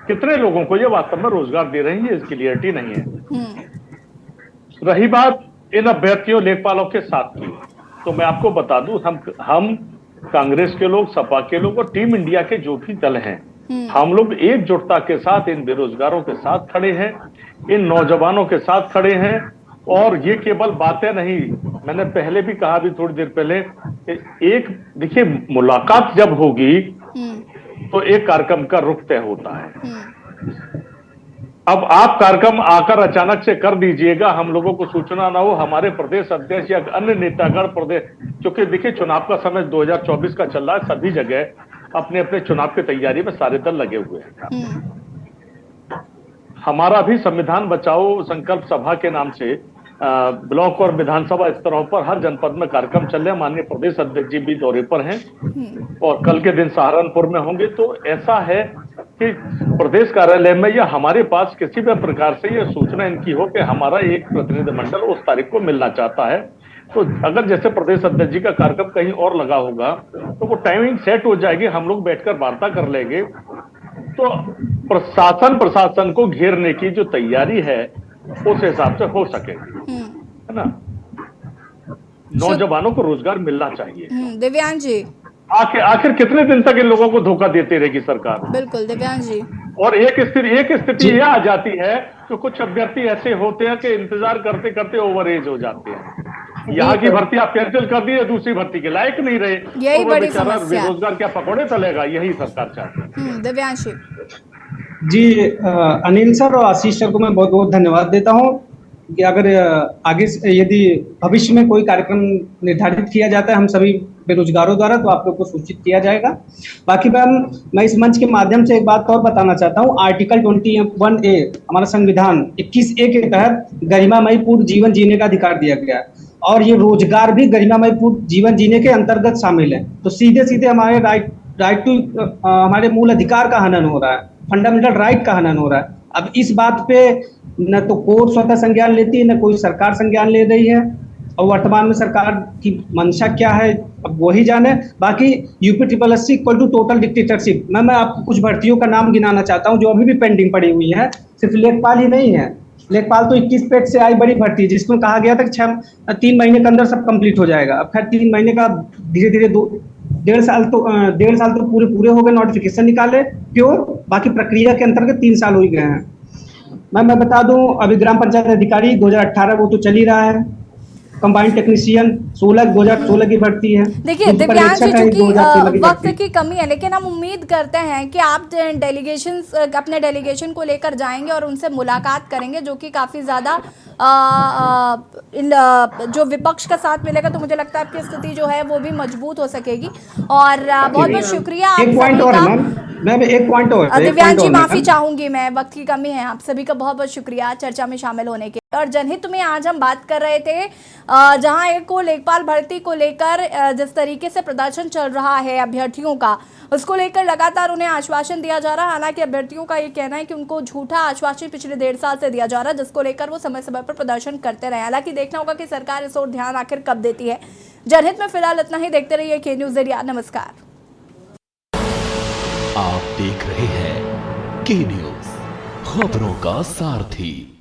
कितने लोगों को ये वास्तव में रोजगार दे रही है, इसकी क्लियरिटी नहीं है। रही बात इन अभ्यर्थियों लेखपालों के साथ की, तो मैं आपको बता दूं, हम कांग्रेस के लोग, सपा के लोग और टीम इंडिया के जो भी दल हैं, हम लोग एकजुटता के साथ इन बेरोजगारों के साथ खड़े हैं, इन नौजवानों के साथ खड़े हैं। और ये केवल बातें नहीं, मैंने पहले भी कहा, भी थोड़ी देर पहले, एक देखिए, मुलाकात जब होगी तो एक कार्यक्रम का रुख तय होता है। अब आप कार्यक्रम आकर अचानक से कर दीजिएगा, हम लोगों को सूचना ना हो, हमारे प्रदेश अध्यक्ष या अन्य नेतागण प्रदेश, क्योंकि देखिए चुनाव का समय 2024 का चल रहा है, सभी जगह अपने अपने चुनाव की तैयारी में सारे दल लगे हुए हैं। हमारा भी संविधान बचाओ संकल्प सभा के नाम से ब्लॉक और विधानसभा स्तरों पर हर जनपद में कार्यक्रम चल रहे हैं। माननीय प्रदेश अध्यक्ष जी भी दौरे पर हैं और कल के दिन सहारनपुर में होंगे। तो ऐसा है कि प्रदेश कार्यालय में या हमारे पास किसी भी प्रकार से यह सूचना इनकी हो कि हमारा एक प्रतिनिधिमंडल उस तारीख को मिलना चाहता है, तो अगर जैसे प्रदेश अध्यक्ष जी का कार्यक्रम कहीं और लगा होगा तो वो टाइमिंग सेट हो जाएगी, हम लोग बैठकर वार्ता कर लेंगे। तो प्रशासन को घेरने की जो तैयारी है उस हिसाब से हो सकेगी, है ना। नौजवानों को रोजगार मिलना चाहिए। दिव्यांग जी, आखिर कितने दिन तक इन लोगों को धोखा देती रहेगी सरकार? बिल्कुल दिव्यांग जी। और एक स्थिति यह आ जाती है कि कुछ अभ्यर्थी ऐसे होते हैं कि इंतजार करते करते ओवर एज हो जाते हैं। यहाँ की भर्ती आप कैंसिल कर दी है, दूसरी भर्ती के लायक नहीं रहे, यही बड़ी समस्या। बेरोजगार क्या पकौड़े तलेगा, यही सरकार चाहती है। दिव्यांश जी, अनिल सर और आशीष सर को मैं बहुत बहुत धन्यवाद देता हूँ कि अगर आगे यदि भविष्य में कोई कार्यक्रम निर्धारित किया जाता है हम सभी बेरोजगारों द्वारा, तो आप लोग को सूचित किया जाएगा। बाकी मैं इस मंच के माध्यम से एक बात और बताना चाहता हूँ। आर्टिकल 21A हमारा संविधान 21A के तहत गरिमामय पूर्ण जीवन जीने का अधिकार दिया गया है, और ये रोजगार भी गरिमामय पूर्ण जीवन जीने के अंतर्गत शामिल है। तो सीधे सीधे हमारे राइट टू हमारे मूल अधिकार का हनन हो रहा है, फंडामेंटल राइट का हनन हो रहा है। अब इस बात पे न तो कोर्ट स्वतः संज्ञान लेती है, न कोई सरकार संज्ञान ले रही है, और वर्तमान में सरकार की मंशा क्या है अब वही जाने। बाकी UPSSC equal to total dictatorship. मैं आपको कुछ भर्तियों का नाम गिनाना चाहता हूं जो अभी भी पेंडिंग पड़ी हुई है। सिर्फ लेखपाल ही नहीं है, लेखपाल तो 21 पेड से आई बड़ी भर्ती, जिसमें कहा गया था कि 3 महीने के अंदर सब कंप्लीट हो जाएगा। अब खैर 3 महीने का धीरे धीरे 1.5 साल तो पूरे हो गए, नोटिफिकेशन निकाले प्योर, बाकी प्रक्रिया के अंतर्गत 3 साल हो ही गए हैं। मैं बता दूं, अभी ग्राम पंचायत अधिकारी 2018 वो तो चल ही रहा है, कंबाइंड टेक्नीशियन 2016 की भर्ती है। देखिए दिव्यांश जी, चूंकि वक्त की कमी है, लेकिन हम उम्मीद करते हैं कि आप अपने डेलीगेशन को लेकर जाएंगे और उनसे मुलाकात करेंगे, जो कि काफ़ी ज़्यादा जो विपक्ष का साथ मिलेगा तो मुझे लगता है आपकी स्थिति जो है वो भी मजबूत हो सकेगी। और बहुत बहुत शुक्रिया आप सभी का। मैम एक पॉइंट और दिव्यांश जी, माफी चाहूंगी मैं, वक्त की कमी है। आप सभी का बहुत बहुत शुक्रिया चर्चा में शामिल होने के। और जनहित में आज हम बात कर रहे थे, जहां एक को लेखपाल भर्ती को लेकर जिस तरीके से प्रदर्शन चल रहा है अभ्यर्थियों का, उसको लेकर लगातार उन्हें आश्वासन दिया जा रहा है। हालांकि अभ्यर्थियों का ये कहना है कि उनको झूठा आश्वासन पिछले 1.5 साल से दिया जा रहा है, जिसको लेकर वो समय समय पर प्रदर्शन करते रहे। हालांकि देखना होगा कि सरकार इस ओर ध्यान आखिर कब देती है। जनहित में फिलहाल इतना ही। देखते रहिए के न्यूज़ ज़रिया। नमस्कार। आप देख रहे हैं के न्यूज़, खबरों का सारथी।